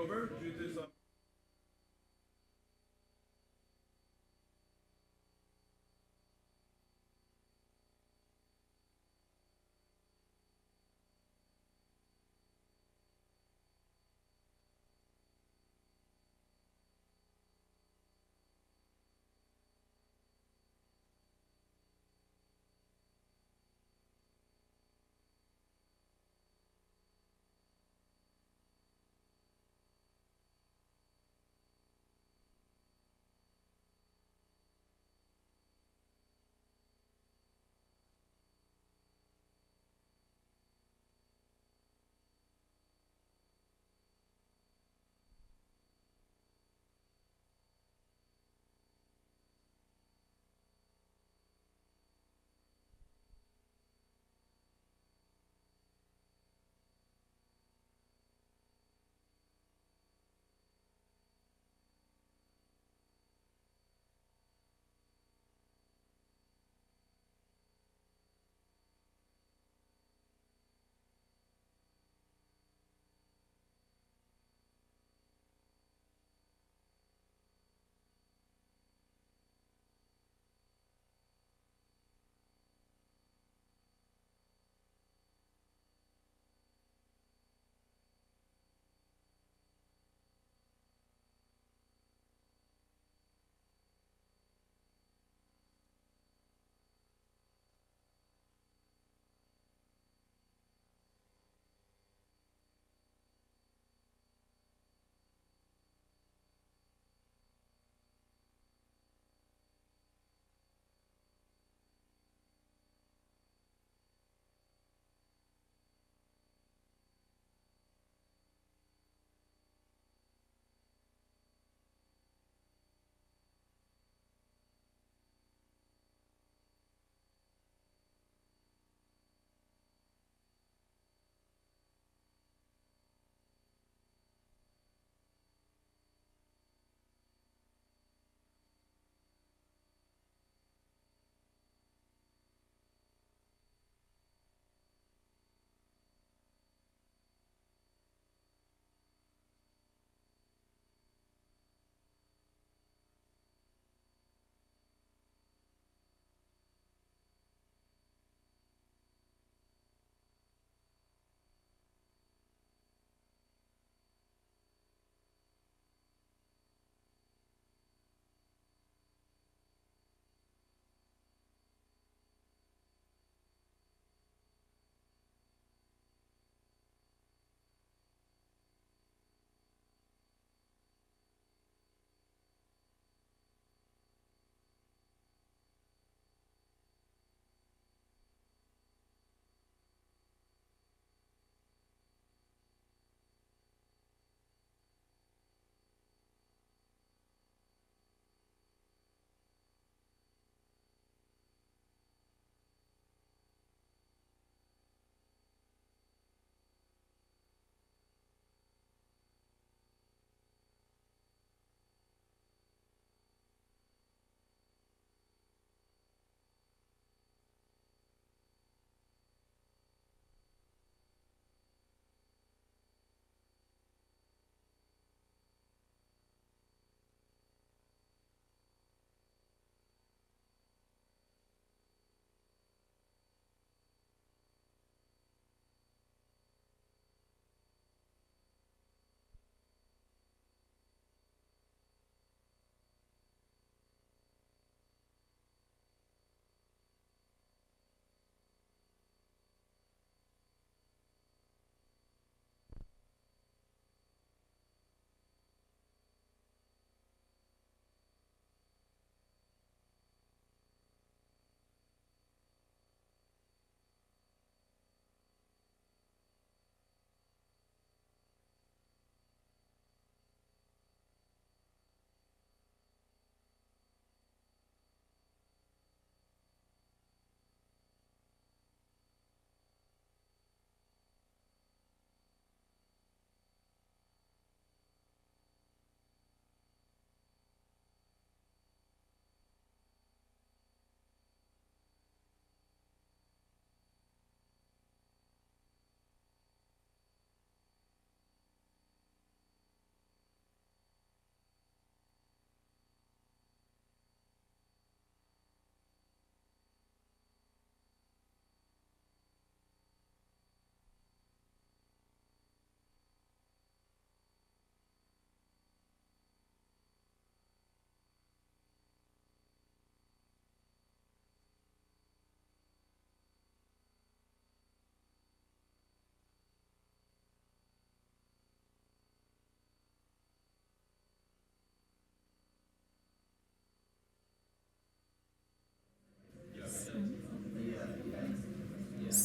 October due to some.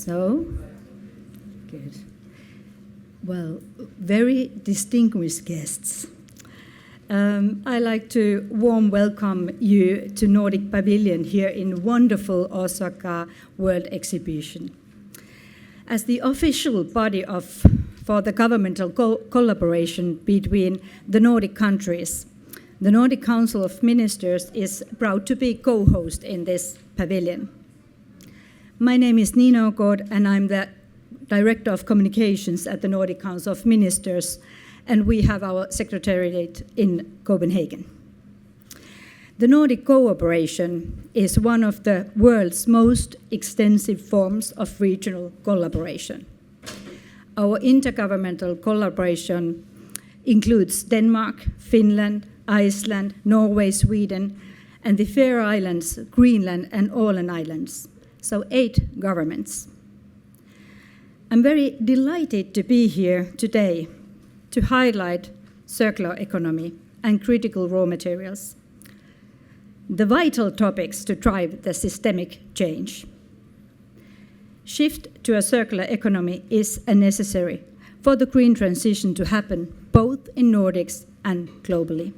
So, good. Well, very distinguished guests. I'd like to warm welcome you to Nordic Pavilion here in wonderful Osaka World Exhibition. As the official body for the governmental collaboration between the Nordic countries, the Nordic Council of Ministers is proud to be co-host in this pavilion. My name is Nina Ågård, and I'm the Director of Communications at the Nordic Council of Ministers, and we have our secretariat in Copenhagen. The Nordic cooperation is one of the world's most extensive forms of regional collaboration. Our intergovernmental collaboration includes Denmark, Finland, Iceland, Norway, Sweden, and the Faroe Islands, Greenland, and Åland Islands, so 8 governments. I'm very delighted to be here today to highlight circular economy and critical raw materials, the vital topics to drive the systemic change. Shift to a circular economy is necessary for the green transition to happen both in Nordics and globally.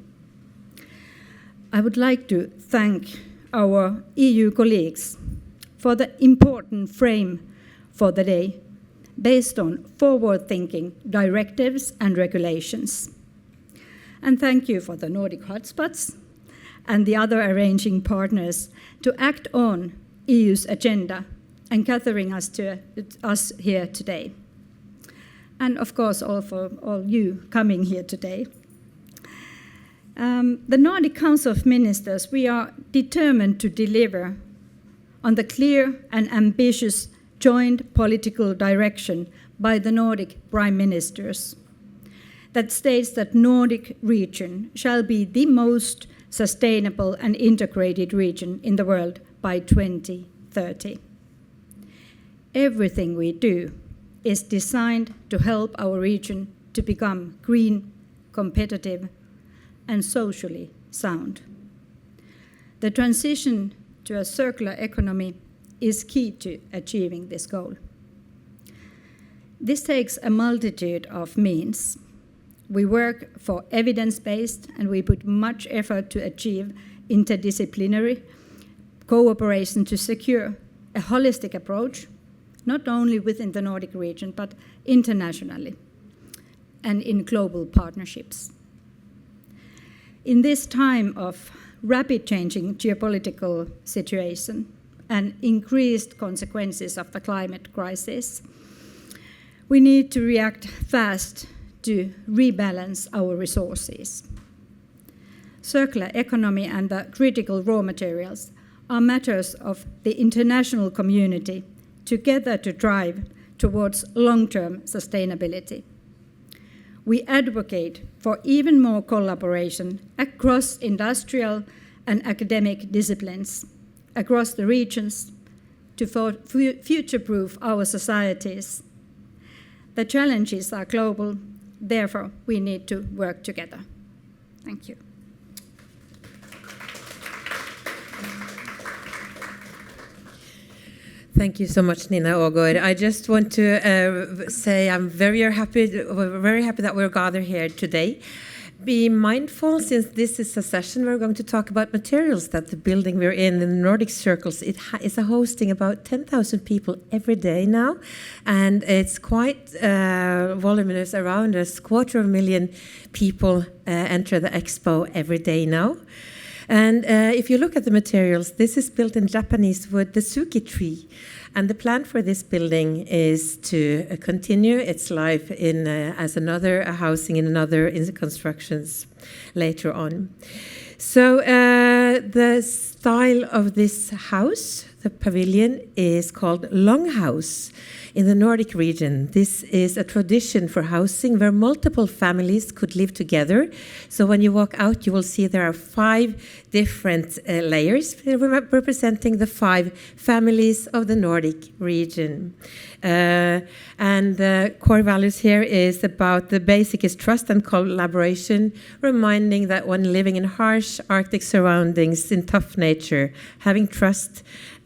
I would like to thank our EU colleagues for the important frame for the day based on forward-thinking directives and regulations. And thank you for the Nordic hotspots and the other arranging partners to act on EU's agenda and gathering us here today. And of course, all for all you coming here today. The Nordic Council of Ministers, we are determined to deliver on the clear and ambitious joint political direction by the Nordic Prime Ministers that states that Nordic region shall be the most sustainable and integrated region in the world by 2030. Everything we do is designed to help our region to become green, competitive, and socially sound. The transition to a circular economy is key to achieving this goal. This takes a multitude of means. We work for evidence-based, and we put much effort to achieve interdisciplinary cooperation to secure a holistic approach, not only within the Nordic region, but internationally and in global partnerships. In this time of rapid changing geopolitical situation and increased consequences of the climate crisis, we need to react fast to rebalance our resources. Circular economy and the critical raw materials are matters of the international community together to drive towards long-term sustainability. We advocate for even more collaboration across industrial and academic disciplines, across the regions, to future-proof our societies. The challenges are global, therefore we need to work together. Thank you. Thank you so much, Nina Ågård. I just want to say I'm very happy that we're gathered here today. Be mindful, since this is a session, we're going to talk about materials that the building we're in the Nordic circles, it is hosting about 10,000 people every day now, and it's quite voluminous around us. 250,000 people enter the EXPO every day now. And if you look at the materials, this is built in Japanese wood, the suki tree. And the plan for this building is to continue its life in as another housing in another constructions later on. So the style of this house, the pavilion, is called longhouse. In the Nordic region, this is a tradition for housing where multiple families could live together. So when you walk out, you will see there are 5 different layers representing the 5 families of the Nordic region. And the core values here is about the basic is trust and collaboration, reminding that when living in harsh Arctic surroundings in tough nature, having trust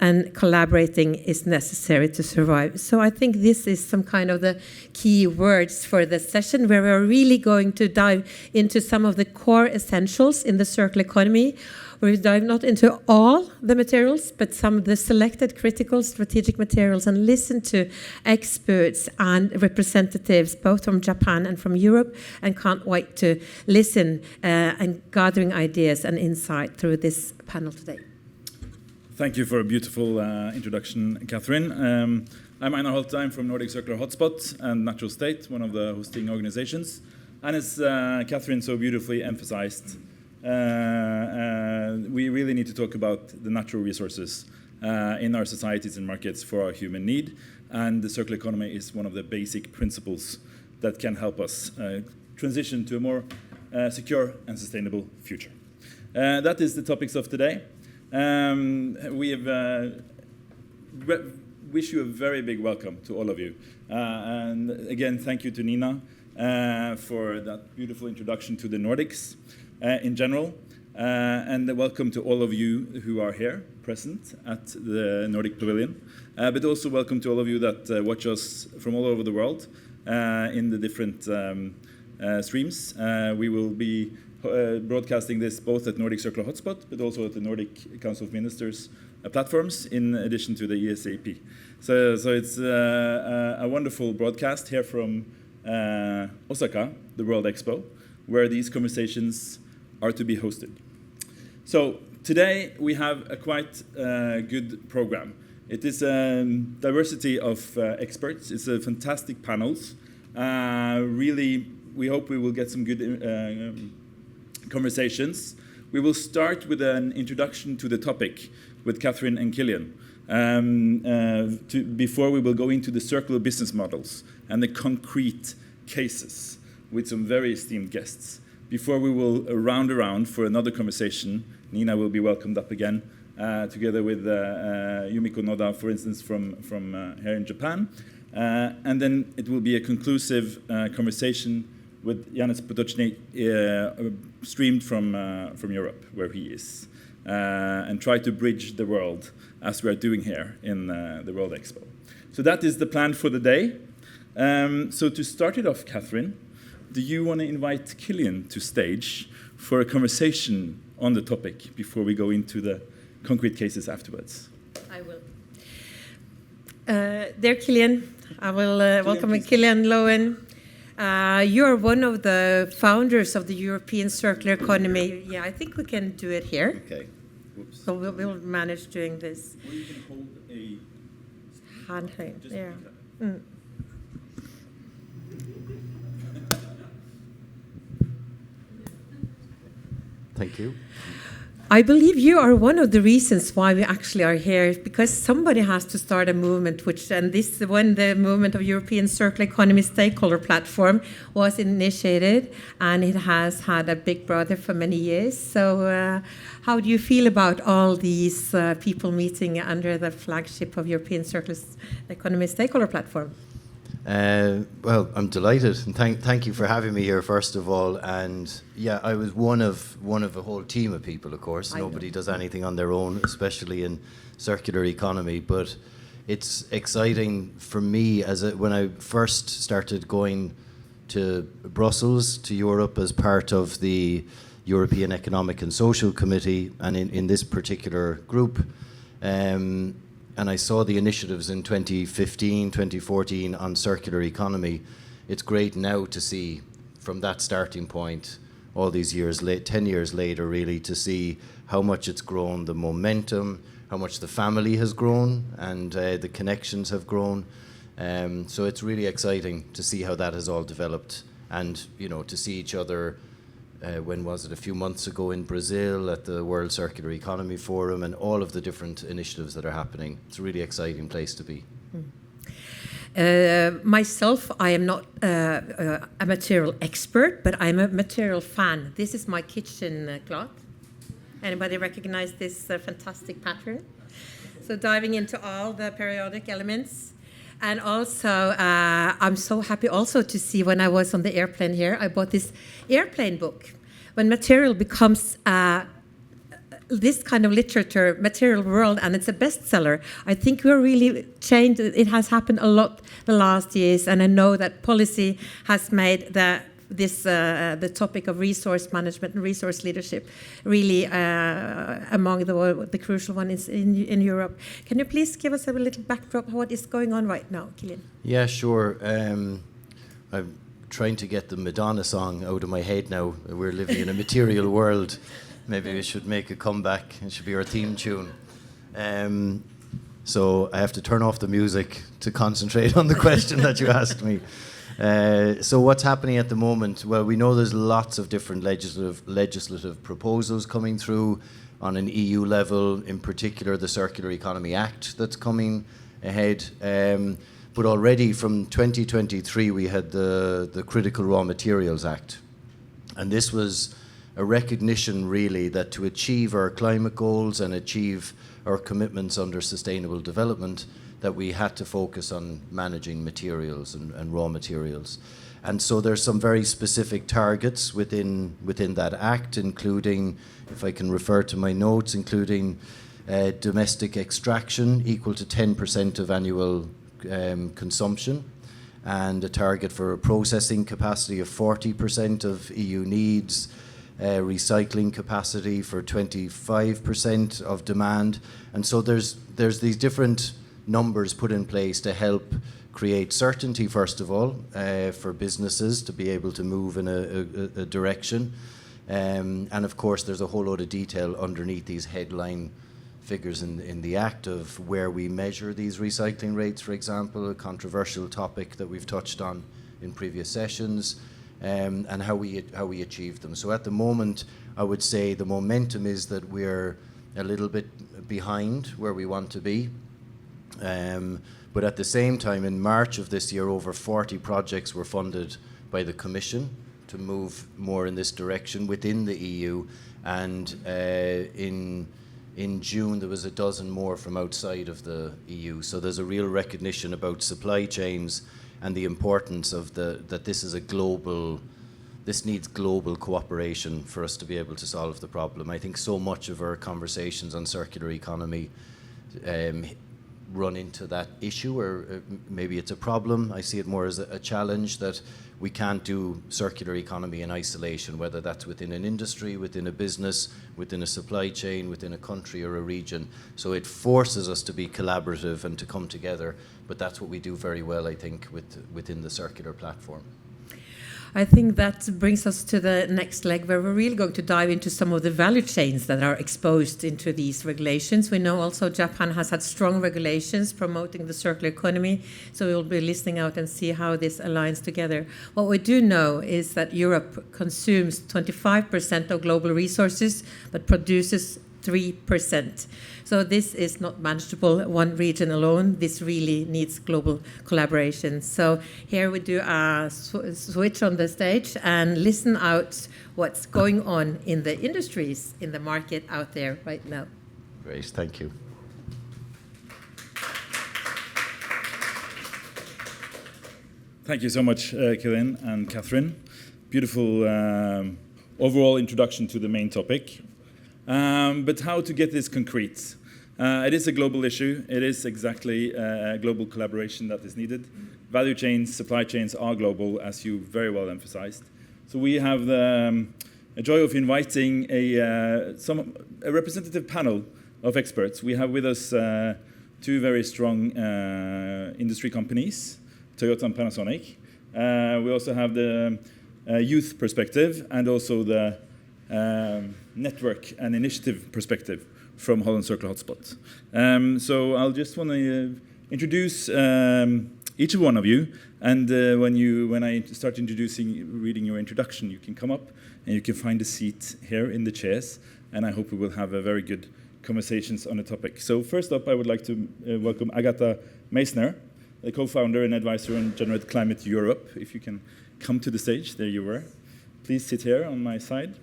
and collaborating is necessary to survive. So I think this is some kind of the key words for the session, where we're really going to dive into some of the core essentials in the circular economy. We dive not into all the materials, but some of the selected critical strategic materials, and listen to experts and representatives, both from Japan and from Europe, and can't wait to listen and gathering ideas and insight through this panel today. Thank you for a beautiful introduction, Catherine. I'm Einar Holte. I'm from Nordic Circular Hotspot and Natural State, one of the hosting organizations. And as Catherine so beautifully emphasized, we really need to talk about the natural resources in our societies and markets for our human need. And the circular economy is one of the basic principles that can help us transition to a more secure and sustainable future. That is the topics of today. We have wish you a very big welcome to all of you. And again, thank you to Nina for that beautiful introduction to the Nordics in general. And welcome to all of you who are here present at the Nordic Pavilion. But also welcome to all of you that watch us from all over the world in the different streams. We will be broadcasting this both at Nordic Circular Hotspot, but also at the Nordic Council of Ministers platforms, in addition to the ESAP. So it's a wonderful broadcast here from Osaka, the World Expo, where these conversations are to be hosted. So today we have a quite good program. It is a diversity of experts. It's a fantastic panels. Really, we hope we will get some good conversations. We will start with an introduction to the topic with Catherine and Killian, before we will go into the circular business models and the concrete cases with some very esteemed guests. Before we will round around for another conversation, Nina will be welcomed up again, together with Yumiko Noda, for instance, from here in Japan. And then it will be a conclusive conversation with Janis Potočnik, streamed from Europe, where he is, and try to bridge the world, as we are doing here in the World Expo. So that is the plan for the day. So to start it off, Catherine, do you want to invite Killian to stage for a conversation on the topic before we go into the concrete cases afterwards? I will. Dear Killian, I will welcome Killian Lowen. You are one of the founders of the European Circular Economy. Yeah, I think we can do it here. Okay. Whoops. So we'll manage doing this. Or you can hold a Handheld. just Yeah. like that. Thank you. I believe you are one of the reasons why we actually are here, because somebody has to start a movement, and this when the movement of European Circular Economy Stakeholder Platform was initiated, and it has had a big brother for many years. So how do you feel about all these people meeting under the flagship of European Circular Economy Stakeholder Platform? Well, I'm delighted, and thank you for having me here, first of all. And yeah, I was one of a whole team of people, of course. Nobody does anything on their own, especially in circular economy. But it's exciting for me when I first started going to Brussels, to Europe, as part of the European Economic and Social Committee, and in this particular group. And I saw the initiatives in 2015, 2014 on circular economy. It's great now to see, from that starting point, all these years, 10 years later, really, to see how much it's grown, the momentum, how much the family has grown, and the connections have grown. So it's really exciting to see how that has all developed, and to see each other. When was it? A few months ago in Brazil at the World Circular Economy Forum, and all of the different initiatives that are happening. It's a really exciting place to be. Myself, I am not a material expert, but I'm a material fan. This is my kitchen cloth. Anybody recognize this fantastic pattern? So diving into all the periodic elements. And also, I'm so happy also to see, when I was on the airplane here, I bought this airplane book. When material becomes this kind of literature, material world, and it's a bestseller. I think we're really changed. It has happened a lot the last years, and I know that policy has made the topic of resource management and resource leadership really among the crucial ones in Europe. Can you please give us a little backdrop of what is going on right now, Kilian? Yeah, sure. I'm trying to get the Madonna song out of my head now. We're living in a material world. Maybe we should make a comeback. It should be our theme tune. So I have to turn off the music to concentrate on the question that you asked me. So what's happening at the moment? Well, we know there's lots of different legislative proposals coming through on an EU level, in particular the Circular Economy Act that's coming ahead. But already from 2023 we had the Critical Raw Materials Act. And this was a recognition really that to achieve our climate goals and achieve our commitments under sustainable development, that we had to focus on managing materials and raw materials. And so there's some very specific targets within that act, including, if I can refer to my notes, including domestic extraction equal to 10% of annual consumption, and a target for a processing capacity of 40% of EU needs, recycling capacity for 25% of demand. And so there's these different numbers put in place to help create certainty, first of all, for businesses to be able to move in a direction. And of course, there's a whole load of detail underneath these headline figures in the act of where we measure these recycling rates, for example, a controversial topic that we've touched on in previous sessions, and how we achieve them. So at the moment, I would say the momentum is that we're a little bit behind where we want to be. But at the same time, in March of this year, over 40 projects were funded by the Commission to move more in this direction within the EU. And in June, there was a dozen more from outside of the EU. So there's a real recognition about supply chains and the importance of that this is this needs global cooperation for us to be able to solve the problem. I think so much of our conversations on circular economy run into that issue, or maybe it's a problem. I see it more as a challenge that we can't do circular economy in isolation, whether that's within an industry, within a business, within a supply chain, within a country or a region. So it forces us to be collaborative and to come together, but that's what we do very well, I think, within the circular platform. I think that brings us to the next leg, where we're really going to dive into some of the value chains that are exposed into these regulations. We know also Japan has had strong regulations promoting the circular economy, so we'll be listening out and see how this aligns together. What we do know is that Europe consumes 25% of global resources, but produces 3%. So this is not manageable one region alone. This really needs global collaboration. So here we do a switch on the stage and listen out what's going on in the industries, in the market out there right now. Great, thank you. Thank you so much, Kilian and Catherine. Beautiful overall introduction to the main topic. But how to get this concrete? It is a global issue. It is exactly global collaboration that is needed. Value chains, supply chains are global, as you very well emphasized. So we have the joy of inviting a representative panel of experts. We have with us two very strong industry companies, Toyota and Panasonic. We also have the youth perspective and also the network and initiative perspective from Holland Circular Hotspot. So I'll just want to introduce each one of you, and when I start reading your introduction, you can come up and you can find a seat here in the chairs, and I hope we will have a very good conversations on the topic. So first up, I would like to welcome Agatha Meissner, the co-founder and advisor on Generate Climate Europe. If you can come to the stage, there you were. Please sit here on my side.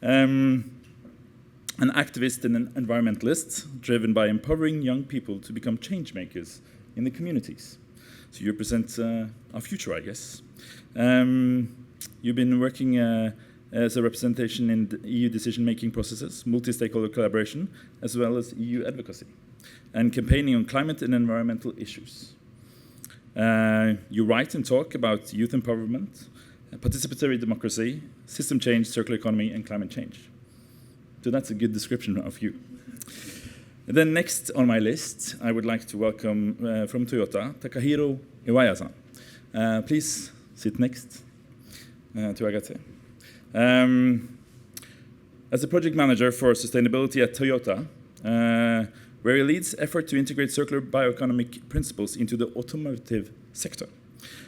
An activist and an environmentalist driven by empowering young people to become change makers in the communities. So you represent our future, I guess. You've been working as a representation in the EU decision-making processes, multi-stakeholder collaboration, as well as EU advocacy, and campaigning on climate and environmental issues. You write and talk about youth empowerment, participatory democracy, system change, circular economy, and climate change. So that's a good description of you. And then next on my list, I would like to welcome from Toyota, Takahiro Iwaya-san. Please sit next to Agate. As a project manager for sustainability at Toyota, where he leads effort to integrate circular bioeconomic principles into the automotive sector.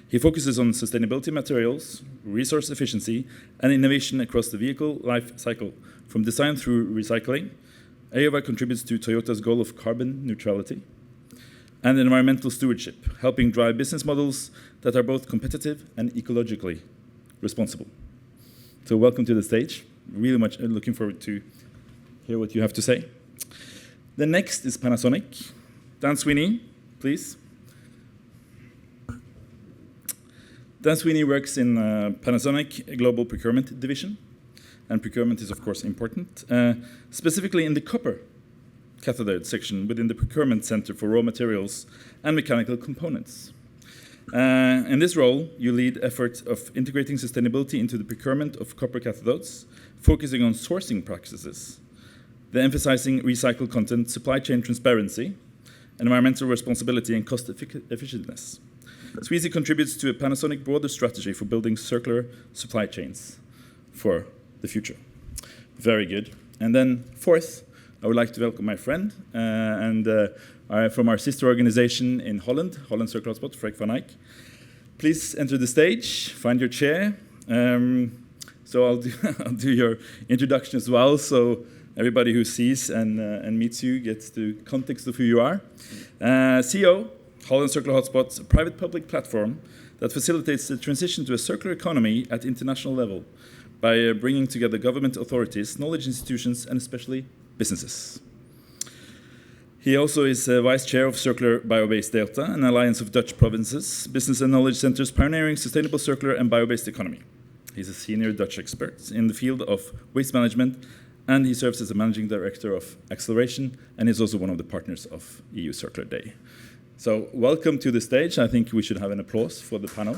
He focuses on sustainability materials, resource efficiency, and innovation across the vehicle life cycle, from design through recycling. AOVA contributes to Toyota's goal of carbon neutrality and environmental stewardship, helping drive business models that are both competitive and ecologically responsible. So welcome to the stage. Really much looking forward to hear what you have to say. The next is Panasonic. Dan Sweeney, please. Dan Sweeney works in Panasonic Global Procurement Division, and procurement is of course important, specifically in the copper cathode section within the Procurement Center for Raw Materials and Mechanical Components. In this role, you lead efforts of integrating sustainability into the procurement of copper cathodes, focusing on sourcing practices, the emphasizing recycled content, supply chain transparency, environmental responsibility, and cost effectiveness. Sweezy contributes to a Panasonic broader strategy for building circular supply chains for the future. Very good. And then fourth, I would like to welcome my friend from our sister organization in Holland, Holland Circular Hotspot, Freek van Eyck. Please enter the stage, find your chair. So I'll do your introduction as well, so everybody who sees and meets you gets the context of who you are. CEO, Holland Circular Hotspot, a private-public platform that facilitates the transition to a circular economy at international level by bringing together government authorities, knowledge institutions, and especially businesses. He also is vice chair of Circular Bio-Based Delta, an alliance of Dutch provinces, business and knowledge centers pioneering sustainable circular and bio-based economy. He's a senior Dutch expert in the field of waste management, and he serves as a managing director of Acceleration, and is also one of the partners of EU Circular Day. So welcome to the stage. I think we should have an applause for the panel.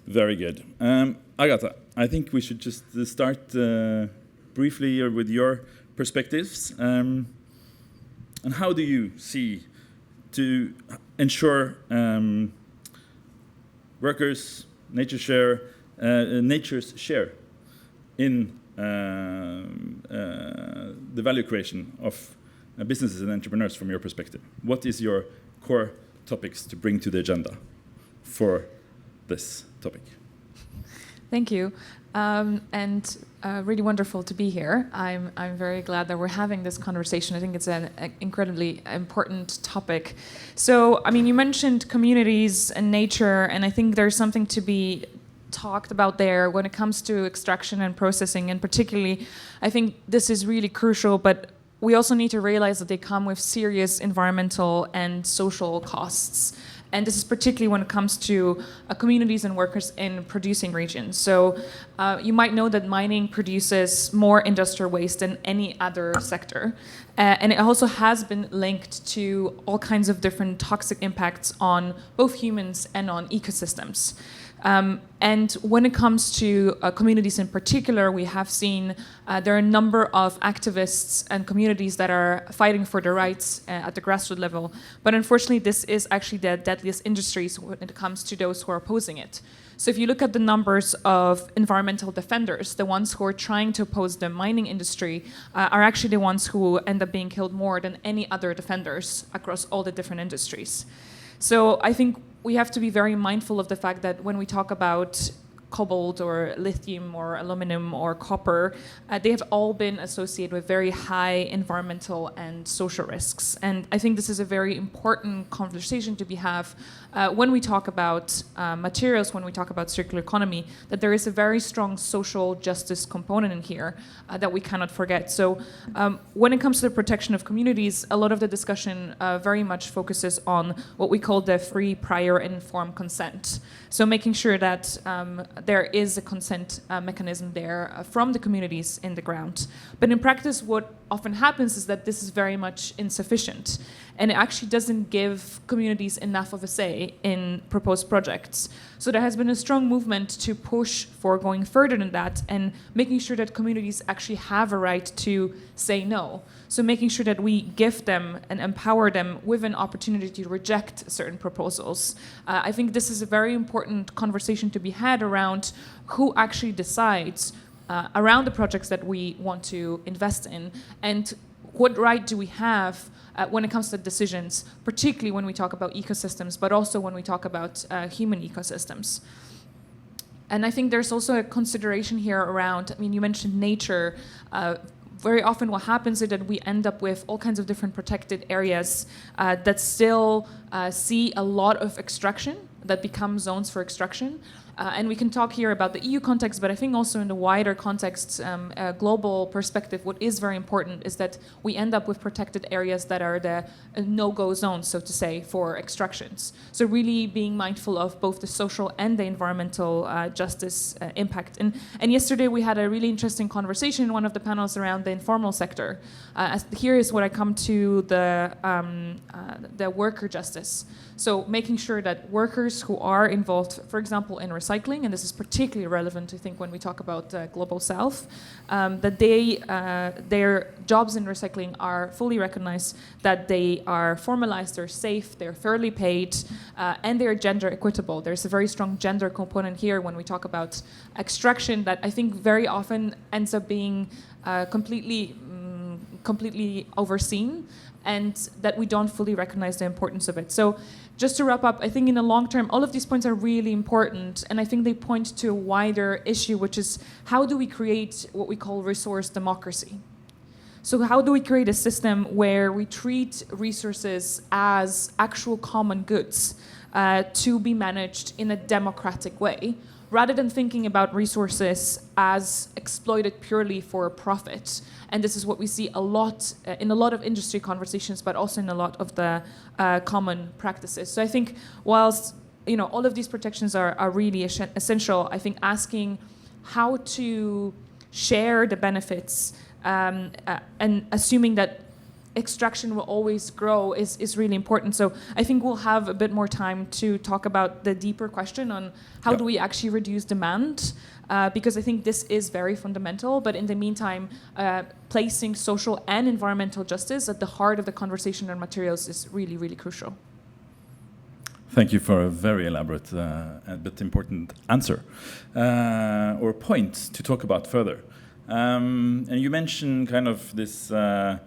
Very good. Agatha, I think we should just start briefly with your perspectives. And how do you see to ensure workers, nature's share in the value creation of businesses and entrepreneurs from your perspective? What is your core topics to bring to the agenda for this topic? Thank you, and really wonderful to be here. I'm very glad that we're having this conversation. I think it's an incredibly important topic. So, I mean, you mentioned communities and nature, and I think there's something to be talked about there when it comes to extraction and processing, and particularly, I think this is really crucial, but we also need to realize that they come with serious environmental and social costs. And this is particularly when it comes to communities and workers in producing regions. So you might know that mining produces more industrial waste than any other sector. And it also has been linked to all kinds of different toxic impacts on both humans and on ecosystems. And when it comes to communities in particular, we have seen there are a number of activists and communities that are fighting for their rights at the grassroots level. But unfortunately, this is actually the deadliest industries when it comes to those who are opposing it. So if you look at the numbers of environmental defenders, the ones who are trying to oppose the mining industry are actually the ones who end up being killed more than any other defenders across all the different industries. So I think we have to be very mindful of the fact that when we talk about cobalt or lithium or aluminum or copper, they have all been associated with very high environmental and social risks. And I think this is a very important conversation to have when we talk about materials, when we talk about circular economy, that there is a very strong social justice component in here that we cannot forget. So when it comes to the protection of communities, a lot of the discussion very much focuses on what we call the free, prior, and informed consent. So making sure that there is a consent mechanism there from the communities in the ground. But in practice, what often happens is that this is very much insufficient. And it actually doesn't give communities enough of a say in proposed projects. So there has been a strong movement to push for going further than that and making sure that communities actually have a right to say no. So making sure that we give them and empower them with an opportunity to reject certain proposals. I think this is a very important conversation to be had around who actually decides around the projects that we want to invest in, and what right do we have when it comes to decisions, particularly when we talk about ecosystems, but also when we talk about human ecosystems. And I think there's also a consideration here around, I mean, you mentioned nature. Very often what happens is that we end up with all kinds of different protected areas that still see a lot of extraction, that become zones for extraction. And we can talk here about the EU context, but I think also in the wider context, global perspective, what is very important is that we end up with protected areas that are the no-go zones, so to say, for extractions. So really being mindful of both the social and the environmental justice impact. And yesterday we had a really interesting conversation in one of the panels around the informal sector. Here is what I come to the worker justice. So making sure that workers who are involved, for example, in recycling, and this is particularly relevant, I think, when we talk about Global South, that their jobs in recycling are fully recognized, that they are formalized, they're safe, they're fairly paid, and they're gender equitable. There's a very strong gender component here when we talk about extraction that I think very often ends up being completely overseen, and that we don't fully recognize the importance of it. So just to wrap up, I think in the long term, all of these points are really important, and I think they point to a wider issue, which is how do we create what we call resource democracy? So how do we create a system where we treat resources as actual common goods to be managed in a democratic way, rather than thinking about resources as exploited purely for profit? And this is what we see a lot in a lot of industry conversations, but also in a lot of the common practices. So I think whilst all of these protections are really essential, I think asking how to share the benefits and assuming that extraction will always grow is really important. So I think we'll have a bit more time to talk about the deeper question on how do we actually reduce demand, because I think this is very fundamental. But in the meantime, placing social and environmental justice at the heart of the conversation on materials is really, really crucial. Thank you for a very elaborate but important answer or point to talk about further. And you mentioned kind of this, you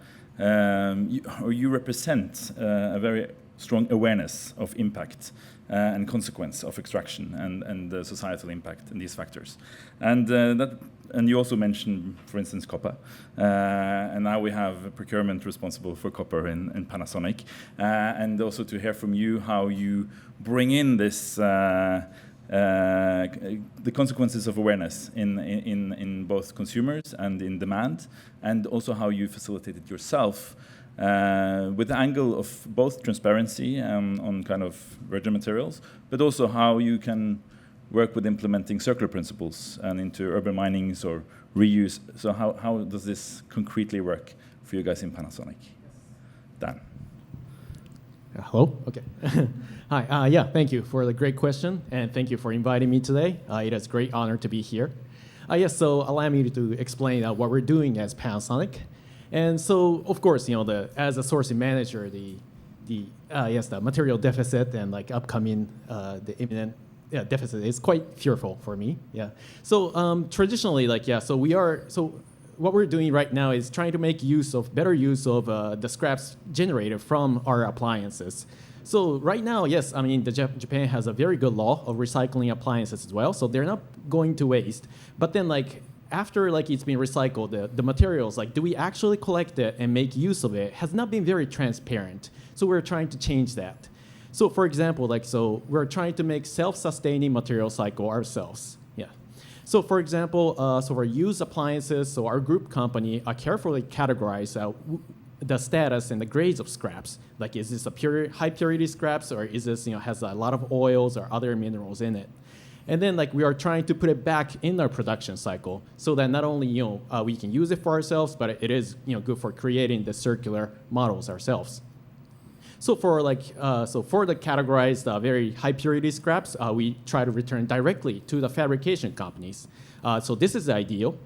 represent a very strong awareness of impact and consequence of extraction and the societal impact in these factors. And you also mentioned, for instance, copper. And now we have a procurement responsible for copper in Panasonic. And also to hear from you how you bring in this the consequences of awareness in both consumers and in demand, and also how you facilitated yourself with the angle of both transparency on kind of virgin materials, but also how you can work with implementing circular principles and into urban minings or reuse. So how does this concretely work for you guys in Panasonic? Dan. Hello? Okay. Hi. Yeah, thank you for the great question, and thank you for inviting me today. It is a great honor to be here. Yes, so allow me to explain what we're doing as Panasonic. And so, of course, as a sourcing manager, the material deficit and upcoming the imminent deficit is quite fearful for me. Yeah. So traditionally, what we're doing right now is trying to make better use of the scraps generated from our appliances. So right now, yes, Japan has a very good law of recycling appliances as well. So they're not going to waste. But then like after like it's been recycled, the materials, like do we actually collect it and make use of it, has not been very transparent. So we're trying to change that. So for example, like so we're trying to make self-sustaining material cycle ourselves. Yeah. So for example, so for used appliances, so our group company carefully categorize the status and the grades of scraps. Like, is this a high purity scraps, or is this, has a lot of oils or other minerals in it? And then like we are trying to put it back in our production cycle so that not only we can use it for ourselves, but it is good for creating the circular models ourselves. So for for the categorized very high purity scraps, we try to return directly to the fabrication companies. So this is ideal.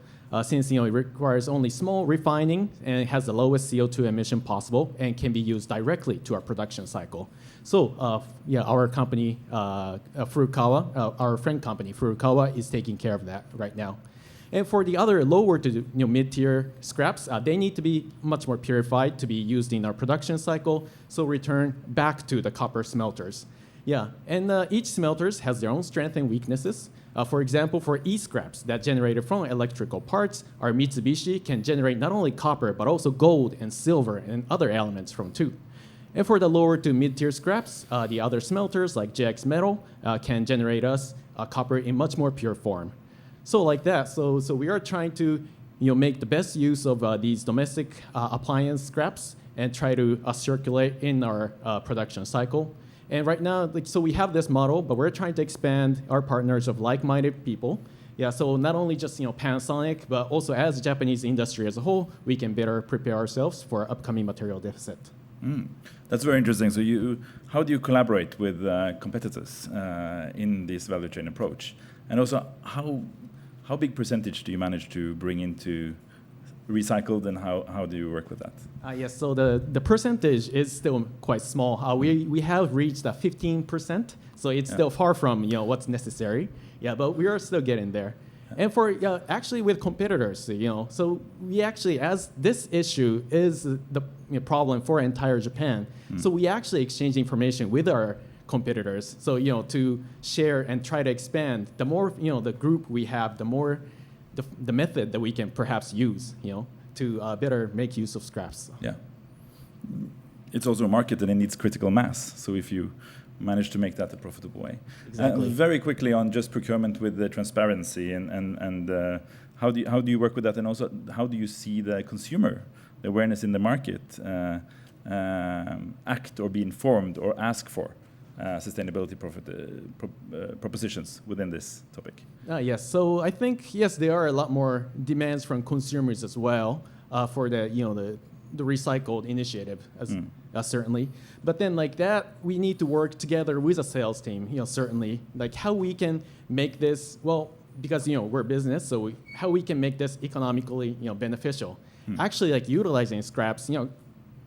Since it requires only small refining and it has the lowest CO2 emission possible and can be used directly to our production cycle. So our company, Furukawa, our friend company, Furukawa, is taking care of that right now. And for the other lower to mid-tier scraps, they need to be much more purified to be used in our production cycle, so return back to the copper smelters. Yeah, and each smelters has their own strengths and weaknesses. For example, for e-scraps that generated from electrical parts, our Mitsubishi can generate not only copper, but also gold and silver and other elements from too. And for the lower to mid-tier scraps, the other smelters like JX Metal can generate us copper in much more pure form. So like that, so we are trying to make the best use of these domestic appliance scraps and try to circulate in our production cycle. And right now, so we have this model, but we're trying to expand our partners of like-minded people. Yeah, so not only just Panasonic, but also as the Japanese industry as a whole, we can better prepare ourselves for upcoming material deficit. That's very interesting. So how do you collaborate with competitors in this value chain approach? And also, how big percentage do you manage to bring into recycled, and how do you work with that? Yes, so the percentage is still quite small. We have reached 15%, so it's still far from what's necessary. Yeah, but we are still getting there. And for actually with competitors, so we actually, as this issue is the problem for entire Japan, so we actually exchange information with our competitors. So to share and try to expand. The more the group we have, the more the method that we can perhaps use, to better make use of scraps. Yeah, it's also a market and it needs critical mass. So if you manage to make that a profitable way. Exactly. Very quickly on just procurement with the transparency and how do you work with that, and also how do you see the consumer, the awareness in the market, act or be informed or ask for sustainability propositions within this topic? Yes, so I think there are a lot more demands from consumers as well for the recycled initiative, certainly. But then like that, we need to work together with a sales team, certainly. Like how we can make this, well, because we're a business, so how we can make this economically beneficial. Actually, like utilizing scraps,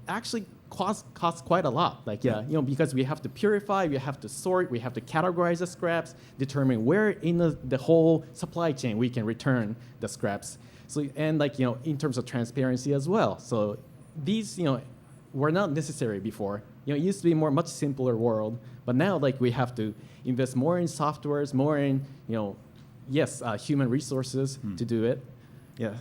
actually costs quite a lot. Like because we have to purify, we have to sort, we have to categorize the scraps, determine where in the whole supply chain we can return the scraps. So and like in terms of transparency as well. So these were not necessary before. It used to be much simpler world, but now like we have to invest more in softwares, more in human resources to do it. Yeah.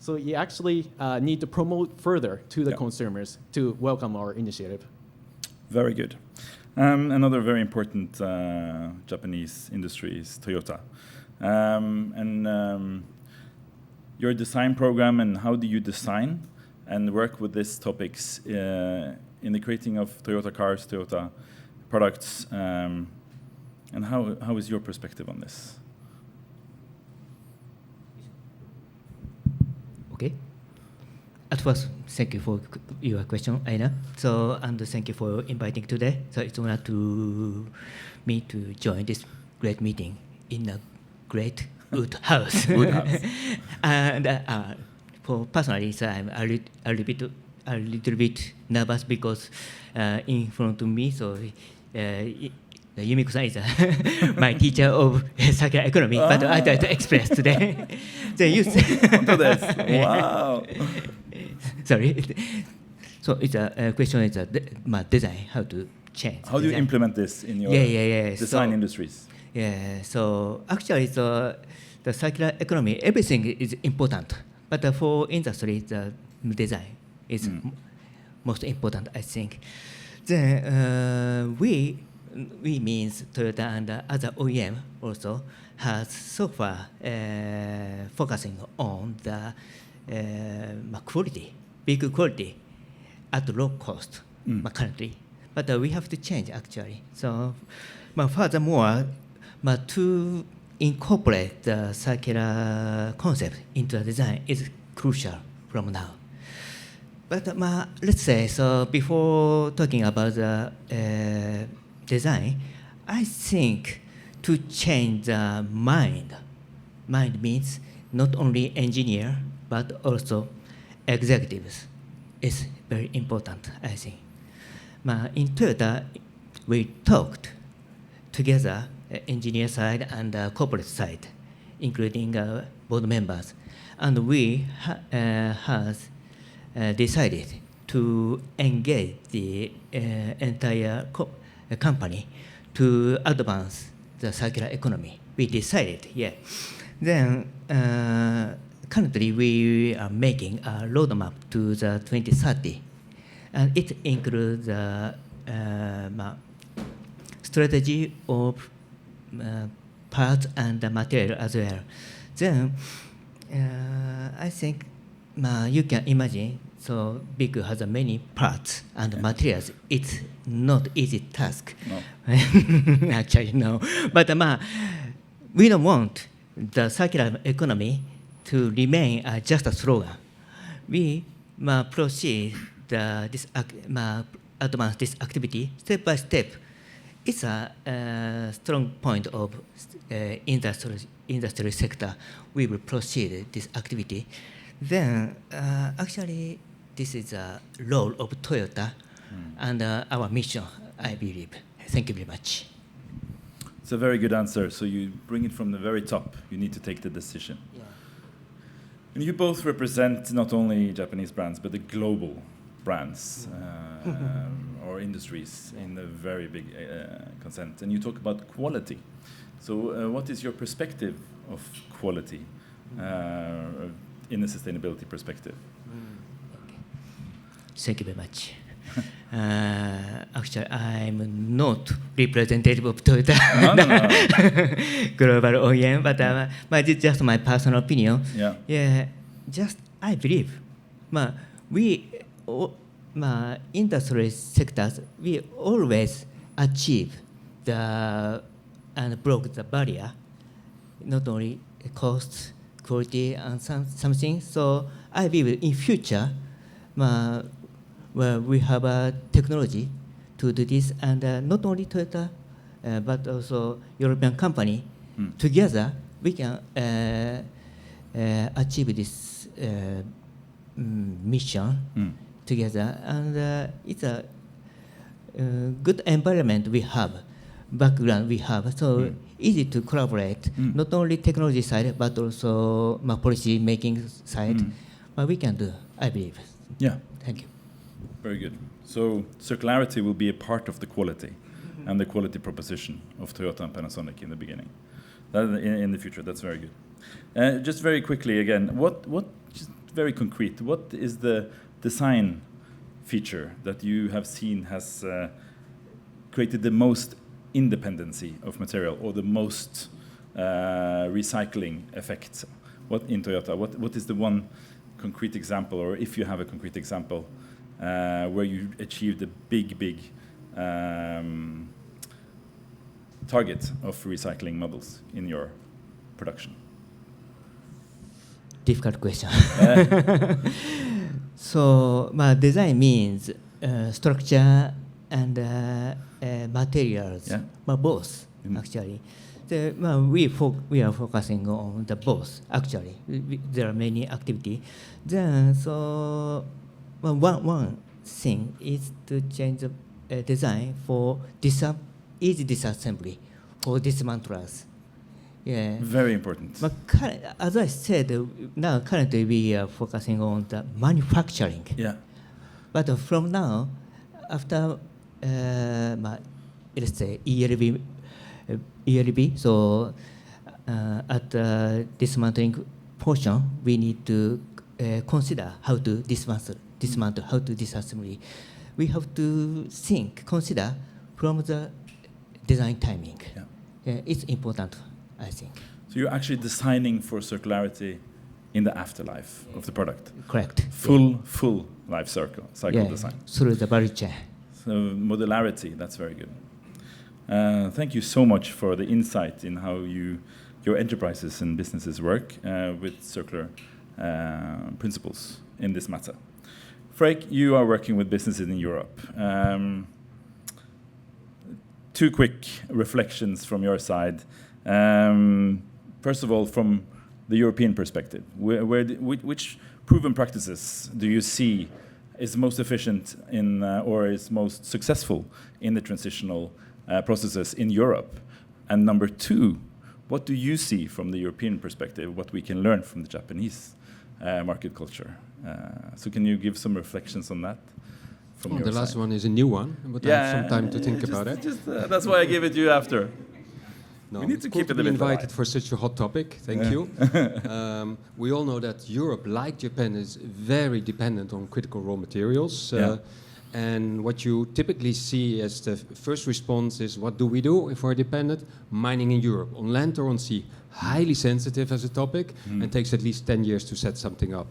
So you actually need to promote further to the consumers to welcome our initiative. Very good. Another very important Japanese industry is Toyota. Your design program, and how do you design and work with these topics in the creating of Toyota cars, Toyota products, and how is your perspective on this? Okay. At first, thank you for your question, Aina. So, and thank you for inviting today. So it's an honor to me to join this great meeting in a great wood house. Wood house. And for personally, so I'm a little bit nervous because in front of me, so Yumiko-san is my teacher of circular economy, but I try to express today. So you wow. Sorry. So it's a question is my design, how to change. How do you implement this in your design industries? Yeah, so actually, the circular economy, everything is important, but for industry, the design is most important, I think. Then we means Toyota and other OEM also has so far focusing on the quality, big quality at low cost currently. But we have to change actually. So furthermore, to incorporate the circular concept into the design is crucial from now. But let's say, so before talking about the design, I think to change the mind means not only engineer, but also executives is very important, I think. In Toyota, we talked together, engineer side and corporate side, including board members, and we has decided to engage the entire company to advance the circular economy. We decided, yeah. Then currently we are making a roadmap to the 2030, and it includes the strategy of parts and the material as well. Then I think you can imagine, so big has many parts and materials. It's not easy task. No. Actually, no. But we don't want the circular economy to remain just a slogan. We proceed advance this activity step by step. It's a strong point of industry sector. We will proceed this activity. Then actually, this is a role of Toyota and our mission, I believe. Thank you very much. It's a very good answer. So you bring it from the very top. You need to take the decision. Yeah. And you both represent not only Japanese brands, but the global brands or industries in a very big consent. And you talk about quality. So what is your perspective of quality in a sustainability perspective? Thank you very much. Actually, I'm not representative of Toyota, global OEM, but it's just my personal opinion. Yeah. Just I believe, we, industry sectors, we always achieve and broke the barrier, not only cost, quality, and something. So I believe in future, where we have a technology to do this, and not only Toyota, but also European company, together we can achieve this mission together, and it's a good environment we have, background we have, so easy to collaborate, not only technology side, but also policy making side, but we can do, I believe. Yeah. Thank you. Very good. So circularity will be a part of the quality and the quality proposition of Toyota and Panasonic in the beginning. In the future, that's very good. Just very quickly again, just very concrete, what is the design feature that you have seen has created the most independency of material or the most recycling effect? What in Toyota? What is the one concrete example, or if you have a concrete example, where you achieved a big target of recycling models in your production? Difficult question. So design means structure and materials, both actually. We are focusing on the both actually. There are many activities. Then so one thing is to change the design for easy disassembly for dismantlers. Yeah. Very important. But as I said, now currently we are focusing on the manufacturing. Yeah. But from now, after let's say ELV ELB. So at the dismantling portion, we need to consider how to dismantle, how to disassembly. We have to consider from the design timing. It's important, I think. So you're actually designing for circularity in the afterlife of the product. Correct. Full life cycle design. Through the value chain. So modularity, that's very good. Thank you so much for the insight in how your enterprises and businesses work with circular principles in this matter. Freek, you are working with businesses in Europe. Two quick reflections from your side. First of all, from the European perspective, which proven practices do you see is most efficient in or is most successful in the transitional processes in Europe? And number two, what do you see from the European perspective, what we can learn from the Japanese market culture? So can you give some reflections on that? The last one is a new one, but I have some time to think about it. That's why I gave it to you after. No, we need to keep it a bit invited alive. for such a hot topic. Thank you. We all know that Europe, like Japan, is very dependent on critical raw materials. And what you typically see as the first response is, what do we do if we're dependent? Mining in Europe, on land or on sea. Highly sensitive as a topic, and takes at least 10 years to set something up.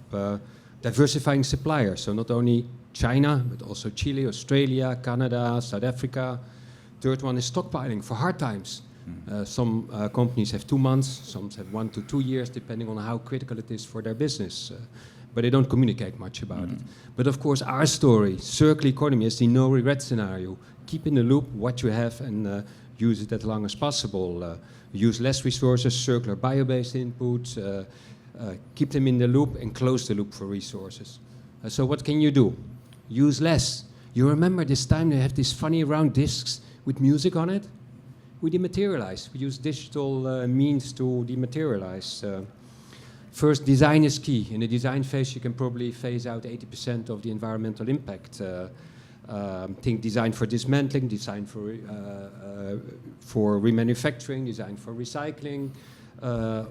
Diversifying suppliers, so not only China, but also Chile, Australia, Canada, South Africa. Third one is stockpiling for hard times. Some companies have 2 months, some have 1 to 2 years, depending on how critical it is for their business. But they don't communicate much about it. But of course, our story, circular economy, is the no-regret scenario. Keep in the loop what you have and use it as long as possible. Use less resources, circular bio-based inputs, keep them in the loop and close the loop for resources. So what can you do? Use less. You remember this time they have these funny round discs with music on it? We dematerialize. We use digital means to dematerialize. First, design is key. In the design phase, you can probably phase out 80% of the environmental impact. Think design for dismantling, design for remanufacturing, design for recycling,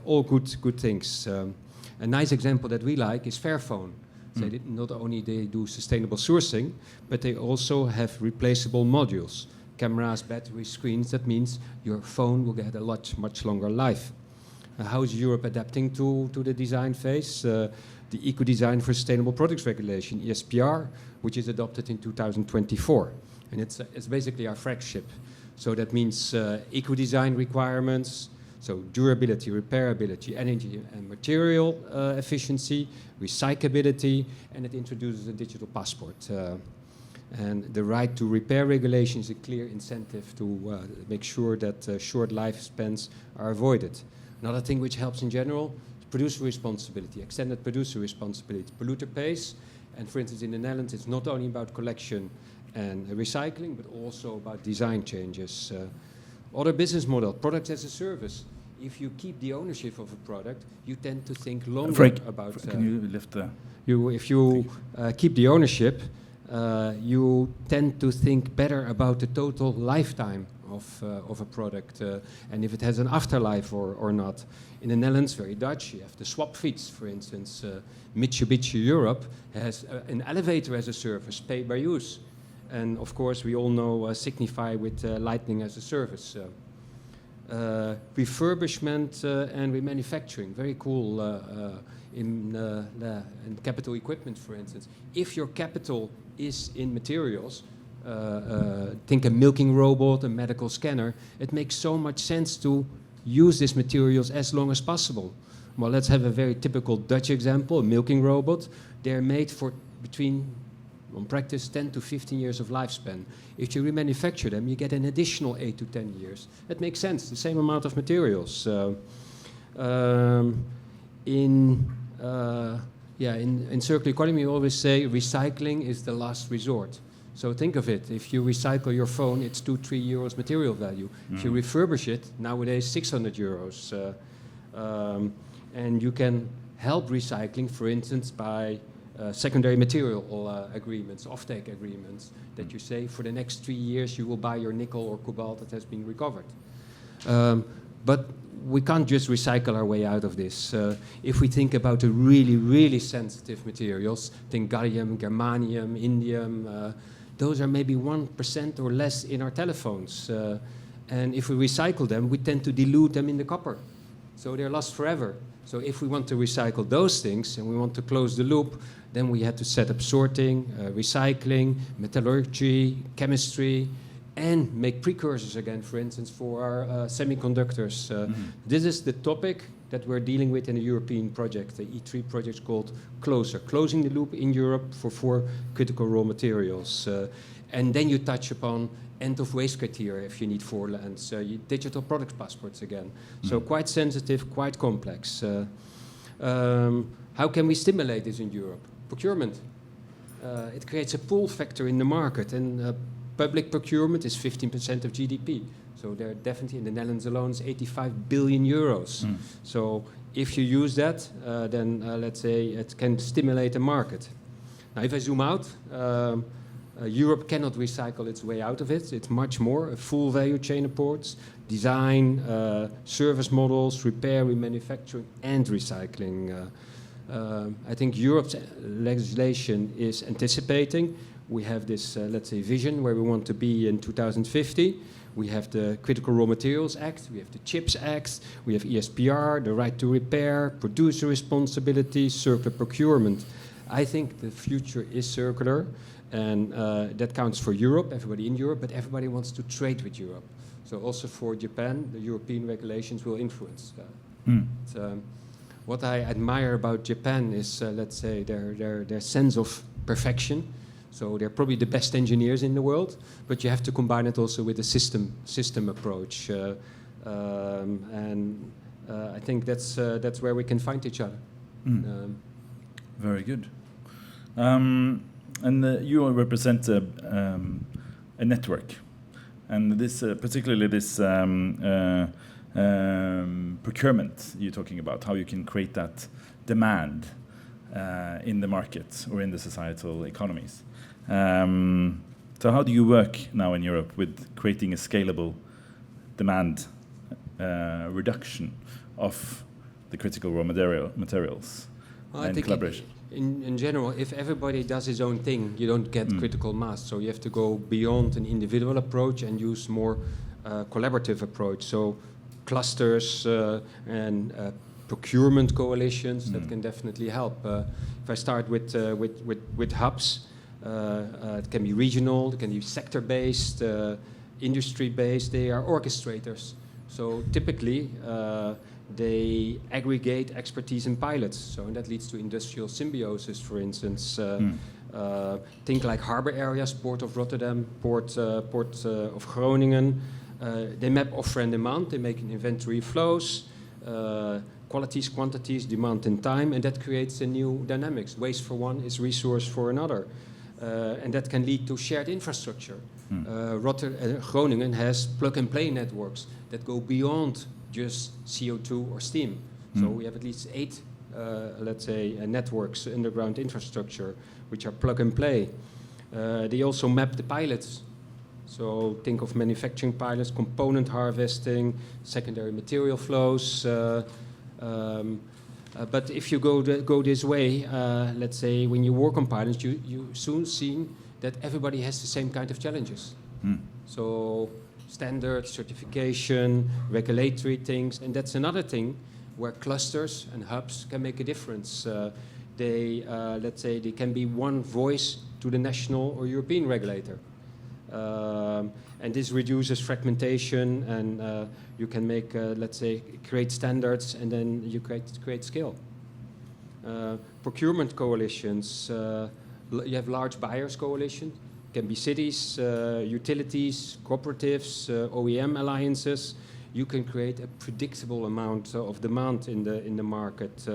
all good things. A nice example that we like is Fairphone. They not only they do sustainable sourcing, but they also have replaceable modules. Cameras, battery, screens. That means your phone will get a much longer life. How is Europe adapting to the design phase? The Eco-Design for Sustainable Products Regulation, ESPR, which is adopted in 2024. And it's basically our flagship. So that means eco-design requirements, so durability, repairability, energy and material efficiency, recyclability, and it introduces a digital passport. And the right to repair regulation is a clear incentive to make sure that short lifespans are avoided. Another thing which helps in general is producer responsibility, extended producer responsibility. Polluter pays, and for instance in the Netherlands it's not only about collection and recycling, but also about design changes. Other business model, products as a service. If you keep the ownership of a product, you tend to think longer about... Can you lift the... If you keep the ownership, you tend to think better about the total lifetime of a product and if it has an afterlife or not. In the Netherlands, very Dutch, you have the swap fiets, for instance. Mitsubishi Europe has an elevator as a service, pay by use. And of course, we all know Signify with Lightning as a service. Refurbishment and remanufacturing, very cool in capital equipment, for instance. If your capital is in materials, think a milking robot, a medical scanner, it makes so much sense to use these materials as long as possible. Well, let's have a very typical Dutch example, a milking robot. They're made for between, on practice, 10 to 15 years of lifespan. If you remanufacture them, you get an additional 8 to 10 years. That makes sense, the same amount of materials. In circular economy, we always say recycling is the last resort. So think of it, if you recycle your phone, it's 2-3 euros material value. If you refurbish it, nowadays 600 euros. And you can help recycling, for instance, by secondary material agreements, offtake agreements, that you say for the next 3 years you will buy your nickel or cobalt that has been recovered. But we can't just recycle our way out of this. If we think about the really, really sensitive materials, think gallium, germanium, indium, those are maybe 1% or less in our telephones. And if we recycle them, we tend to dilute them in the copper. So they're lost forever. So if we want to recycle those things and we want to close the loop, then we had to set up sorting, recycling, metallurgy, chemistry, and make precursors again, for instance, for our semiconductors. This is the topic that we're dealing with in a European project. The E3 project is called Closer, closing the loop in Europe for 4 critical raw materials. And then you touch upon end-of-waste criteria if you need 4 lands, digital product passports again. So quite sensitive, quite complex. How can we stimulate this in Europe? Procurement. It creates a pull factor in the market, and public procurement is 15% of GDP. So they're definitely, in the Netherlands alone, is 85 billion euros. So if you use that, then let's say it can stimulate the market. Now, if I zoom out, Europe cannot recycle its way out of it. It's much more a full value chain approach, design, service models, repair, remanufacturing, and recycling. I think Europe's legislation is anticipating. We have this, let's say, vision where we want to be in 2050. We have the Critical Raw Materials Act, we have the CHIPS Act, we have ESPR, the right to repair, producer responsibility, circular procurement. I think the future is circular, and that counts for Europe, everybody in Europe, but everybody wants to trade with Europe. So also for Japan, the European regulations will influence. What I admire about Japan is, let's say, their sense of perfection. So they're probably the best engineers in the world, but you have to combine it also with a system approach. And I think that's where we can find each other. Very good. And you represent a network, and this particularly this procurement you're talking about, how you can create that demand in the market or in the societal economies. So how do you work now in Europe with creating a scalable demand reduction of the critical raw materials and collaboration? In general, if everybody does his own thing, you don't get critical mass. So you have to go beyond an individual approach and use more collaborative approach. So clusters and procurement coalitions that can definitely help. If I start with hubs, it can be regional, it can be sector-based, industry-based. They are orchestrators. So typically, they aggregate expertise in pilots. So and that leads to industrial symbiosis, for instance. Think like harbor areas, Port of Rotterdam, Port of Groningen. They map offer and demand. They make an inventory flows, qualities, quantities, demand and time, and that creates a new dynamics. Waste for one is resource for another. And that can lead to shared infrastructure. Groningen has plug-and-play networks that go beyond just CO2 or steam. So we have at least 8, let's say, networks, underground infrastructure, which are plug-and-play. They also map the pilots. So think of manufacturing pilots, component harvesting, secondary material flows. But if you go this way, let's say when you work on pilots, you soon see that everybody has the same kind of challenges. So standards, certification, regulatory things, and that's another thing where clusters and hubs can make a difference. Let's say, they can be one voice to the national or European regulator. And this reduces fragmentation, and you can make, let's say, create standards, and then you create scale. Procurement coalitions, you have large buyers coalition, can be cities, utilities, cooperatives, OEM alliances. You can create a predictable amount of demand in the market.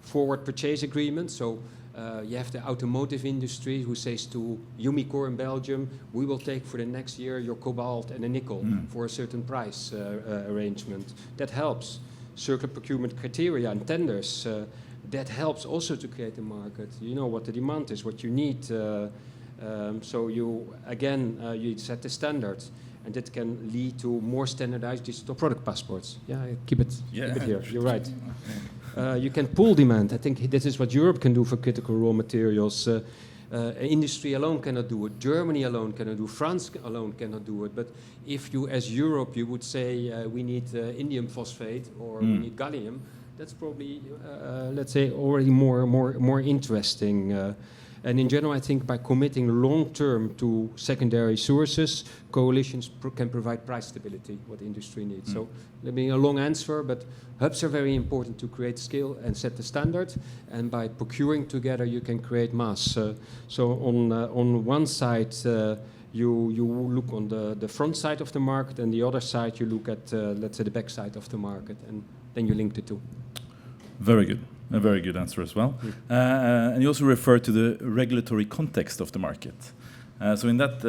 Forward purchase agreements, so you have the automotive industry who says to Umicore in Belgium, we will take for the next year your cobalt and a nickel for a certain price arrangement. That helps. Circular procurement criteria and tenders, that helps also to create a market. You know what the demand is, what you need. So you, again, you set the standards. and that can lead to more standardized digital product passports. Yeah, keep it here. You're right. You can pull demand. I think this is what Europe can do for critical raw materials. Industry alone cannot do it. Germany alone cannot do it. France alone cannot do it. But if you, as Europe, you would say we need indium phosphate or we need gallium, that's probably, let's say, already more interesting. And in general, I think by committing long-term to secondary sources, coalitions can provide price stability, what industry needs. So, let me a long answer, but hubs are very important to create scale and set the standard. And by procuring together, you can create mass. So on one side, you look on the front side of the market, and the other side, you look at, let's say, the back side of the market, and then you link the two. Very good. A very good answer as well. And you also refer to the regulatory context of the market. So in that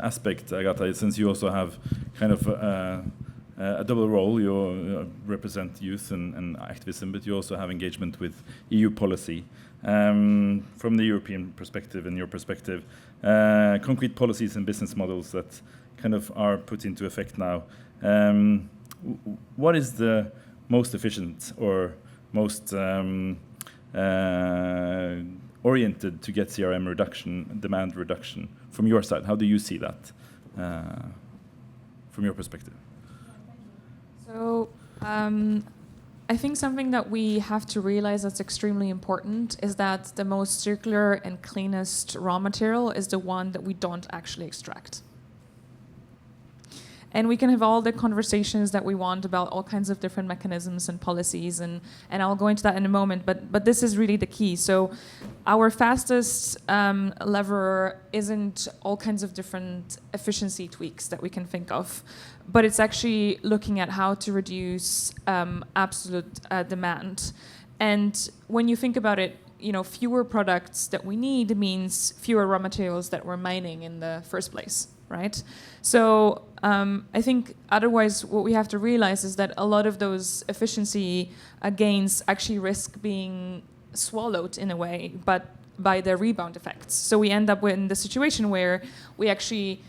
aspect, Agatha, since you also have kind of a double role, you represent youth and activism, but you also have engagement with EU policy. From the European perspective and your perspective, concrete policies and business models that kind of are put into effect now. What is the most efficient or most oriented to get CRM reduction, demand reduction from your side? How do you see that from your perspective? So I think something that we have to realize that's extremely important is that the most circular and cleanest raw material is the one that we don't actually extract. And we can have all the conversations that we want about all kinds of different mechanisms and policies, and I'll go into that in a moment, but this is really the key. So our fastest lever isn't all kinds of different efficiency tweaks that we can think of, but it's actually looking at how to reduce absolute demand. And when you think about it, fewer products that we need means fewer raw materials that we're mining in the first place, right? So I think otherwise what we have to realize is that a lot of those efficiency gains actually risk being swallowed in a way, but by the rebound effects. So we end up in the situation where we actually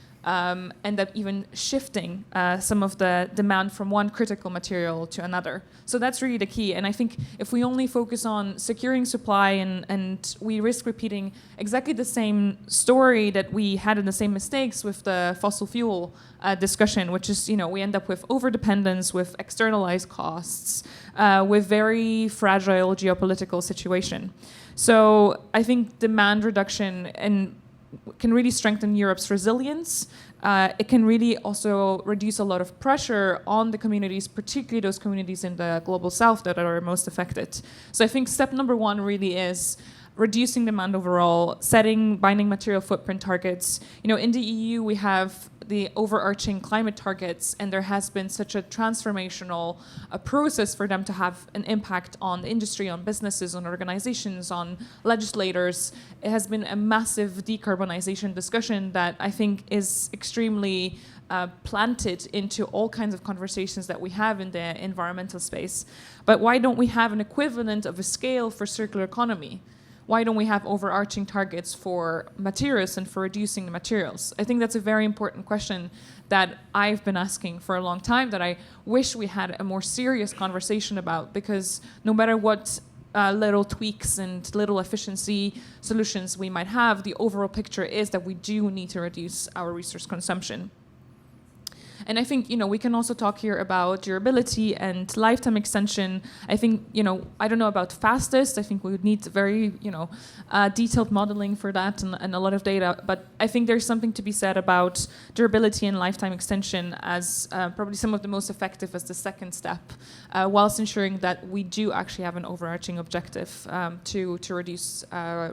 end up even shifting some of the demand from one critical material to another. So that's really the key. And I think if we only focus on securing supply and we risk repeating exactly the same story that we had in the same mistakes with the fossil fuel discussion, which is, we end up with overdependence, with externalized costs, with very fragile geopolitical situation. So I think demand reduction can really strengthen Europe's resilience. It can really also reduce a lot of pressure on the communities, particularly those communities in the global south that are most affected. So I think step number one really is reducing demand overall, setting binding material footprint targets. In the EU, we have the overarching climate targets, and there has been such a transformational process for them to have an impact on the industry, on businesses, on organizations, on legislators. It has been a massive decarbonization discussion that I think is extremely planted into all kinds of conversations that we have in the environmental space. But why don't we have an equivalent of a scale for circular economy? Why don't we have overarching targets for materials and for reducing the materials? I think that's a very important question that I've been asking for a long time, that I wish we had a more serious conversation about, because no matter what little tweaks and little efficiency solutions we might have, the overall picture is that we do need to reduce our resource consumption. And I think, we can also talk here about durability and lifetime extension. I think, I don't know about fastest. I think we would need very, detailed modeling for that and a lot of data. But I think there's something to be said about durability and lifetime extension as probably some of the most effective as the second step, whilst ensuring that we do actually have an overarching objective to reduce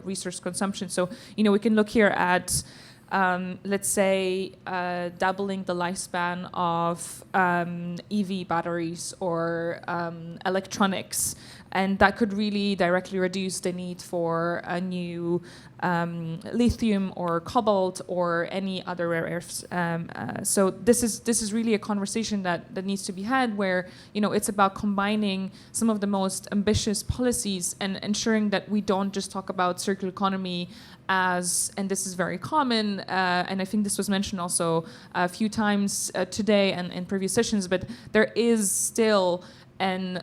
resource consumption. So, we can look here at let's say doubling the lifespan of EV batteries or electronics. And that could really directly reduce the need for a new lithium or cobalt or any other rare earths. So this is really a conversation that needs to be had, where it's about combining some of the most ambitious policies and ensuring that we don't just talk about circular economy as, and this is very common, and I think this was mentioned also a few times today and in previous sessions, but there is still an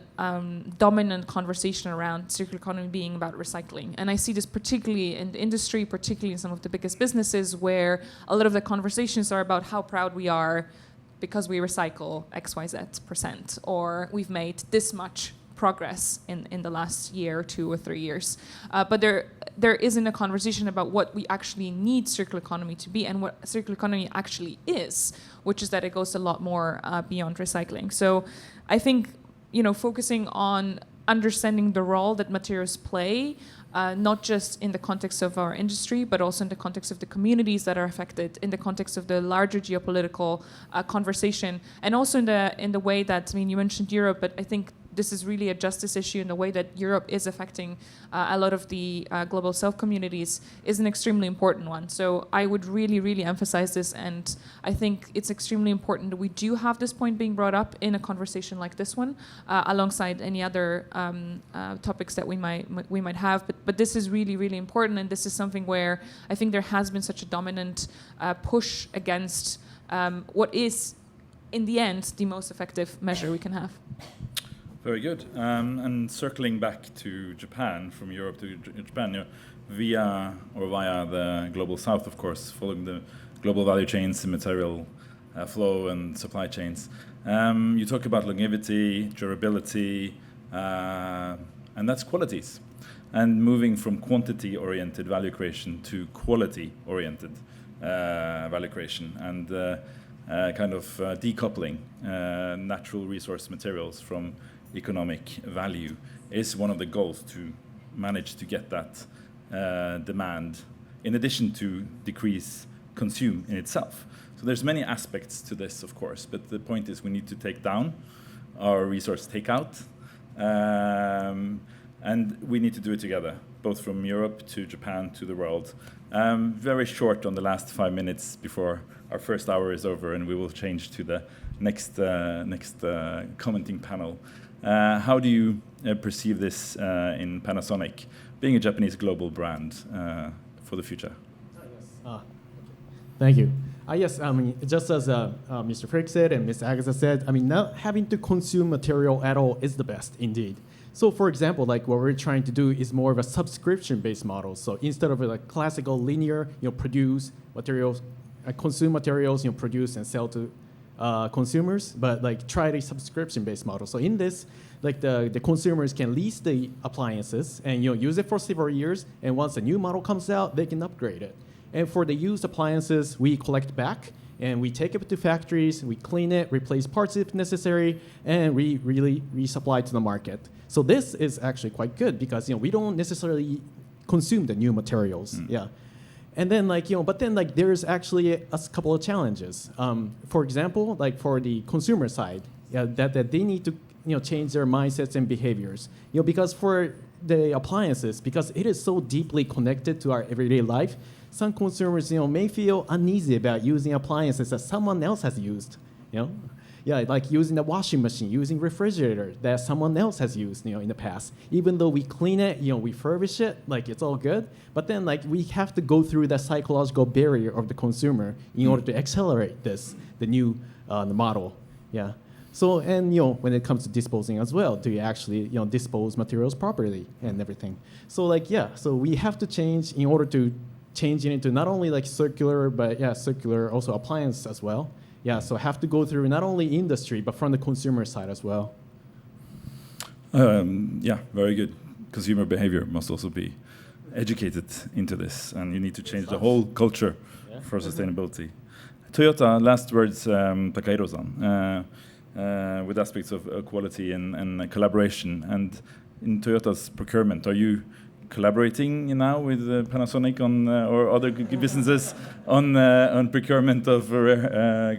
dominant conversation around circular economy being about recycling. And I see this particularly in the industry, particularly in some of the biggest businesses, where a lot of the conversations are about how proud we are because we recycle XYZ%, or we've made this much progress in the last year, 2 or 3 years. But there isn't a conversation about what we actually need circular economy to be and what circular economy actually is, which is that it goes a lot more beyond recycling. So I think focusing on understanding the role that materials play, not just in the context of our industry, but also in the context of the communities that are affected, in the context of the larger geopolitical conversation, and also in the way that, you mentioned Europe, but I think this is really a justice issue in the way that Europe is affecting a lot of the global south communities is an extremely important one. So I would really, really emphasize this, and I think it's extremely important that we do have this point being brought up in a conversation like this one, alongside any other topics that we might have. But this is really, really important, and this is something where I think there has been such a dominant push against what is, in the end, the most effective measure we can have. Very good. And circling back to Japan, from Europe to Japan, via the global south, of course, following the global value chains and material flow and supply chains. You talk about longevity, durability, and that's qualities. And moving from quantity-oriented value creation to quality-oriented value creation, and kind of decoupling natural resource materials from economic value is one of the goals, to manage to get that demand, in addition to decrease consume in itself. So there's many aspects to this, of course, but the point is we need to take down our resource takeout, and we need to do it together, both from Europe to Japan to the world. Very short on the last 5 minutes before our first hour is over, and we will change to the next commenting panel. How do you perceive this in Panasonic, being a Japanese global brand, for the future? Thank you. Yes, just as Mr. Frick said and Ms. Agatha said, not having to consume material at all is the best, indeed. So, for example, like what we're trying to do is more of a subscription-based model. So instead of a classical linear, produce materials, consume materials, produce and sell to consumers, but like try the subscription-based model. So in this, like the consumers can lease the appliances and use it for several years, and once a new model comes out, they can upgrade it. And for the used appliances, we collect back and we take it to factories, we clean it, replace parts if necessary, and we really resupply to the market. So this is actually quite good because we don't necessarily consume the new materials. Yeah. And then but then there's actually a couple of challenges. For example, like for the consumer side, that they need to change their mindsets and behaviors. Because for the appliances, because it is so deeply connected to our everyday life, some consumers may feel uneasy about using appliances that someone else has used. Like using a washing machine, using refrigerator that someone else has used, in the past. Even though we clean it, we refurbish it, it's all good. But then, we have to go through that psychological barrier of the consumer in order to accelerate the new the model. Yeah. So, and when it comes to disposing as well, do you actually dispose materials properly and everything? So, so we have to change in order to change it into not only circular, but circular also appliance as well. Yeah, so have to go through not only industry, but from the consumer side as well. Very good. Consumer behavior must also be educated into this, and you need to change the whole culture for sustainability. Toyota, last words, Takahiro-san, with aspects of quality and collaboration. And in Toyota's procurement, are you collaborating now with Panasonic on or other businesses on procurement of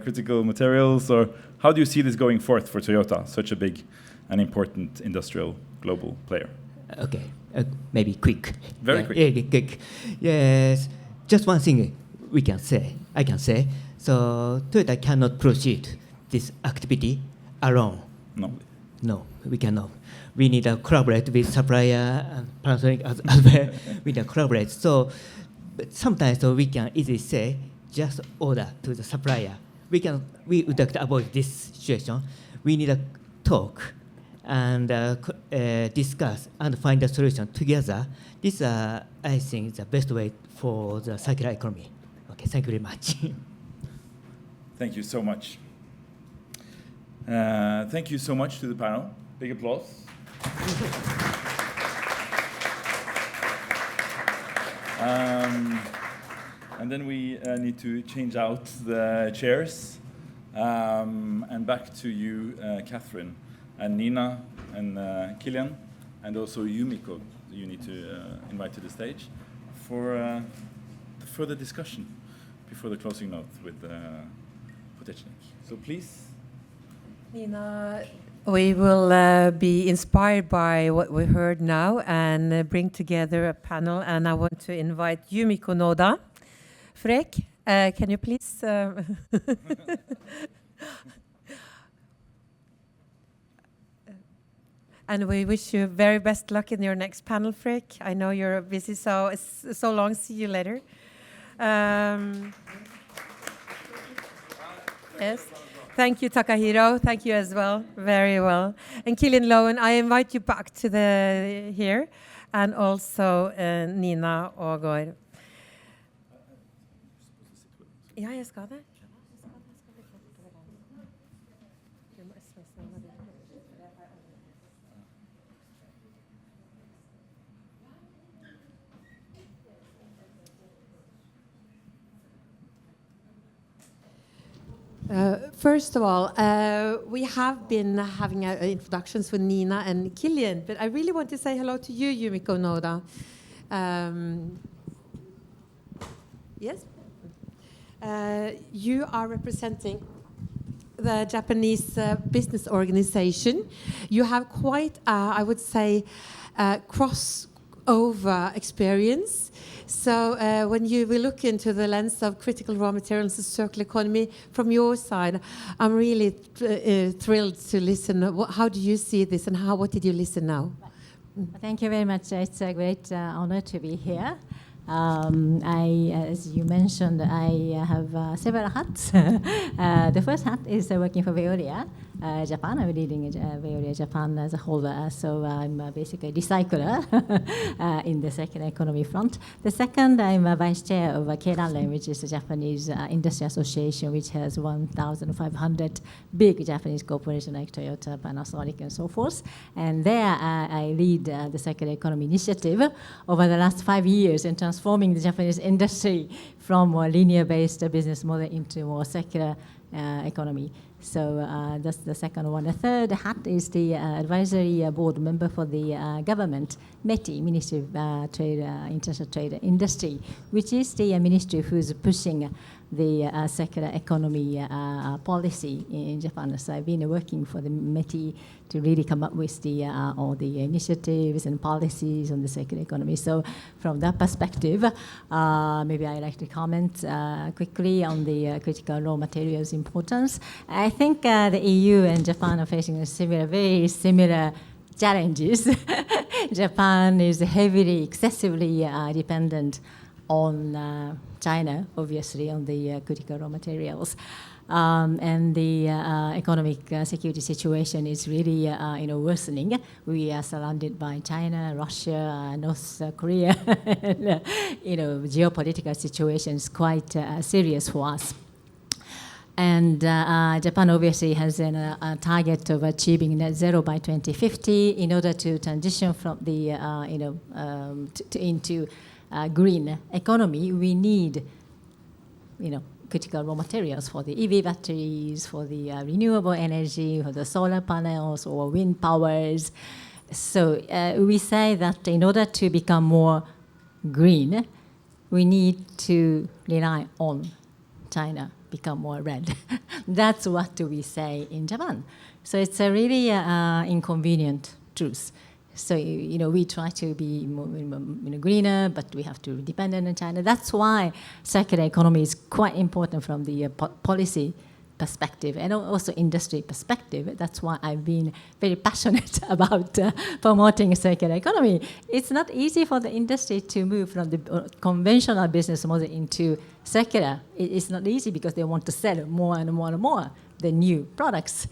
critical materials, or how do you see this going forth for Toyota, such a big an important industrial global player. Okay, maybe quick. Very quick. Yeah, quick. Yes, just one thing I can say. So Toyota cannot proceed this activity alone. No, we cannot. We need to collaborate with supplier and Panasonic as well. We need to collaborate. So but sometimes we can easily say, just order to the supplier. We would like to avoid this situation. We need to talk and discuss and find a solution together. This, I think, is the best way for the circular economy. Okay, thank you very much. Thank you so much. Thank you so much to the panel. Big applause. And then we need to change out the chairs. And back to you, Catherine, and Nina, and Kilian, and also Yumiko, you need to invite to the stage for the further discussion before the closing note with Potechnik. So please. Nina, we will be inspired by what we heard now and bring together a panel. And I want to invite Yumiko Noda. Frek, can you please? And we wish you very best luck in your next panel, Frek. I know you're busy, so it's so long. See you later. Yes. Thank you, Takahiro. Thank you as well. Very well. And Kilian Lowen, I invite you back to the here, and also Nina Ågård. Ja, jeg skal det. First of all, we have been having introductions with Nina and Kilian, but I really want to say hello to you, Yumiko Noda. Yes? You are representing the Japanese business organization. You have quite, I would say, crossover experience. So when we look into the lens of critical raw materials and circular economy from your side, I'm really thrilled to listen. How do you see this, and what did you listen now? Thank you very much. It's a great honor to be here. As you mentioned, I have several hats. The first hat is working for Veolia Japan. I'm leading Veolia Japan as a whole, so I'm basically a recycler in the circular economy front. The second, I'm a vice chair of Keidanren, which is a Japanese industry association, which has 1,500 big Japanese corporations like Toyota, Panasonic, and so forth. And there, I lead the circular economy initiative over the last 5 years in transforming the Japanese industry from a linear-based business model into more circular economy. So that's the second one. The third hat is the advisory board member for the government, METI, Ministry of Trade, International Trade Industry, which is the ministry who's pushing the circular economy policy in Japan. So I've been working for the METI to really come up with all the initiatives and policies on the circular economy. So from that perspective, maybe I'd like to comment quickly on the critical raw materials importance. I think the EU and Japan are facing very similar challenges. Japan is heavily, excessively dependent on China, obviously, on the critical raw materials. And the economic security situation is really worsening. We are surrounded by China, Russia, North Korea. Geopolitical situation is quite serious for us. And Japan obviously has a target of achieving net zero by 2050 in order to transition from the into green economy. We need critical raw materials for the EV batteries, for the renewable energy, for the solar panels or wind powers. So we say that in order to become more green, we need to rely on China become more red. That's what we say in Japan. So it's a really inconvenient truth. So we try to be more, greener, but we have to be dependent on China. That's why circular economy is quite important from the policy perspective and also industry perspective. That's why I've been very passionate about promoting circular economy. It's not easy for the industry to move from the conventional business model into circular. It's not easy because they want to sell more and more and more the new products.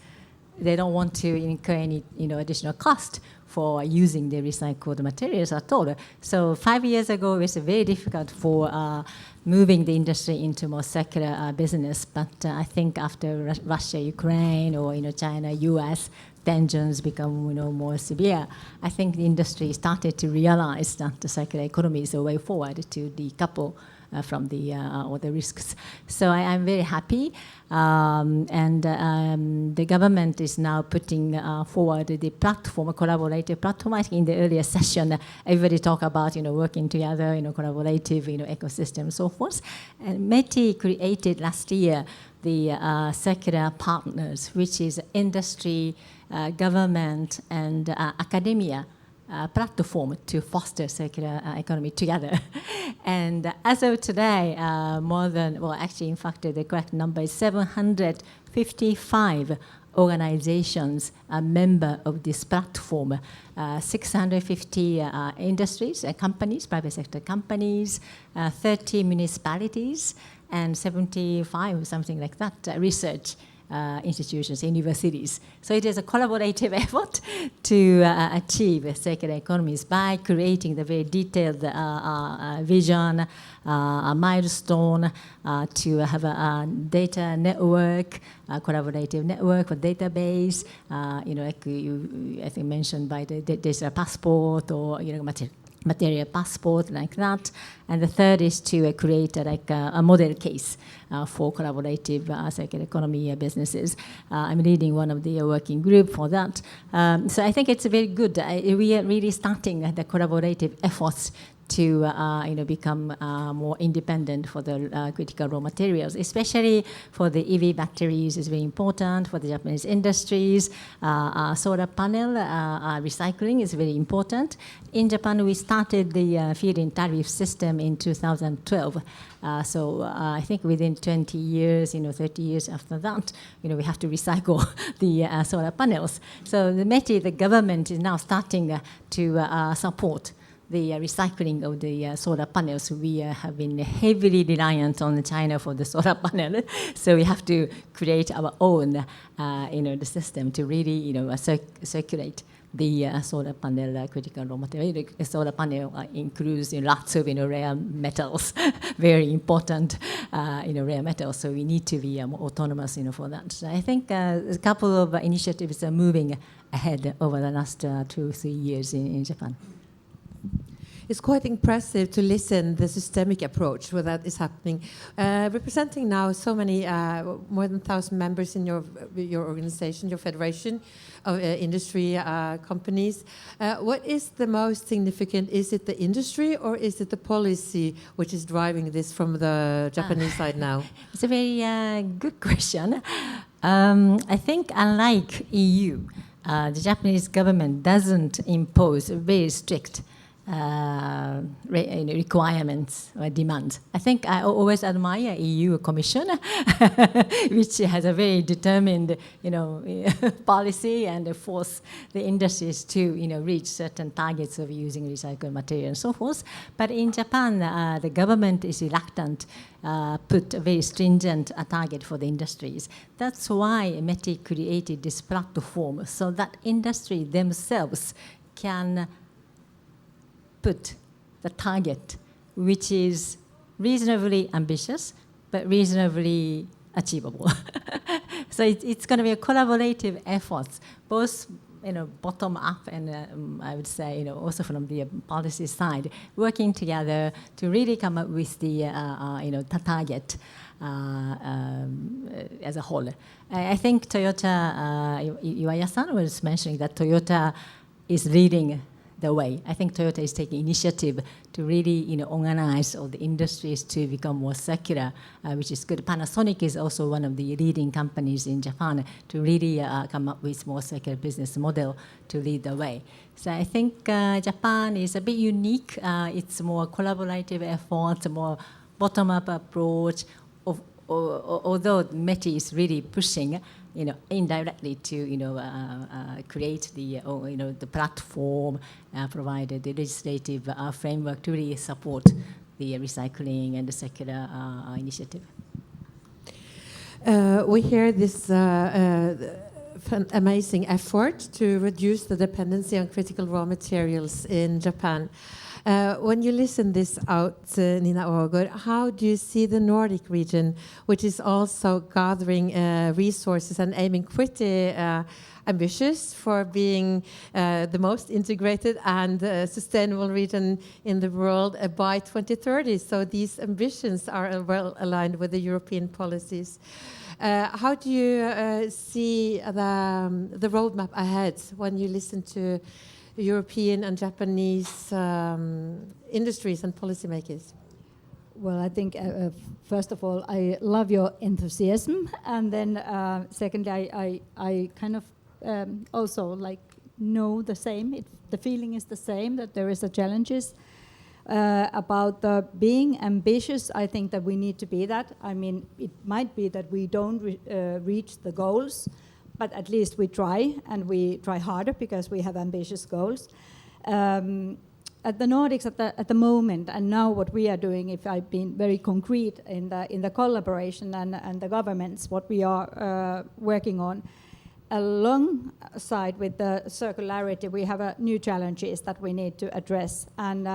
They don't want to incur any additional cost for using the recycled materials at all. So 5 years ago, it was very difficult for moving the industry into more circular business. But I think after Russia, Ukraine, or China, US, tensions become more severe. I think the industry started to realize that the circular economy is a way forward to decouple from all the risks. So I'm very happy. The government is now putting forward the platform, a collaborative platform. I think in the earlier session, everybody talked about working together, collaborative, ecosystem, and so forth. And METI created last year the Circular Partners, which is industry, government, and academia platform to foster circular economy together. And as of today, in fact, the correct number is 755 organizations are member of this platform. 650 industries, companies, private sector companies, 30 municipalities, and 75, something like that, research institutions, universities. So it is a collaborative effort to achieve circular economies by creating the very detailed vision, a milestone to have a data network, a collaborative network or database, like I think mentioned by the digital passport or material passport, like that. And the third is to create a model case for collaborative circular economy businesses. I'm leading one of the working group for that. So I think it's very good. We are really starting the collaborative efforts to become more independent for the critical raw materials, especially for the EV batteries is very important for the Japanese industries. Solar panel recycling is very important. In Japan, we started the feed-in tariff system in 2012. So I think within 20 years, 30 years after that, we have to recycle the solar panels. So the METI, the government, is now starting to support the recycling of the solar panels. We have been heavily reliant on China for the solar panel, so we have to create our own, the system to really, circulate the solar panel critical raw material. The solar panel includes lots of rare metals, very important rare metals. So we need to be more autonomous for that. So I think a couple of initiatives are moving ahead over the last 2 or 3 years in Japan. It's quite impressive to listen the systemic approach where that is happening. Representing now so many, more than 1,000 members in your organization, your federation of industry companies. What is the most significant? Is it the industry or is it the policy which is driving this from the Japanese side now? It's a very good question. I think unlike EU, the Japanese government doesn't impose very strict requirements or demands. I think I always admire EU Commission, which has a very determined, policy and force the industries to, reach certain targets of using recycled material and so forth. But in Japan, the government is reluctant put a very stringent target for the industries. That's why METI created this platform so that industry themselves can put the target, which is reasonably ambitious, but reasonably achievable. So it's going to be a collaborative effort, both bottom up and I would say also from the policy side, working together to really come up with the target as a whole. I think Toyota, Iwaya-san was mentioning that Toyota is leading the way. I think Toyota is taking initiative to really, organize all the industries to become more circular, which is good. Panasonic is also one of the leading companies in Japan to really come up with more circular business model to lead the way. So I think Japan is a bit unique. It's more collaborative effort, more bottom-up approach. Although METI is really pushing, indirectly to, create the platform, provide the legislative framework to really support the recycling and the circular initiative. We hear this amazing effort to reduce the dependency on critical raw materials in Japan. When you listen this out, Nina Ågård, how do you see the Nordic region, which is also gathering resources and aiming pretty ambitious for being the most integrated and sustainable region in the world by 2030? So these ambitions are well aligned with the European policies. How do you see the roadmap ahead when you listen to European and Japanese industries and policymakers? Well, I think, first of all, I love your enthusiasm. And then, secondly, I kind of also know the same. The feeling is the same, that there is a challenges. About the being ambitious, I think that we need to be that. I mean, it might be that we don't reach the goals, but at least we try, and we try harder because we have ambitious goals. At the Nordics at the moment, and now what we are doing, if I've been very concrete in the collaboration and the governments, what we are working on, alongside with the circularity, we have new challenges that we need to address. And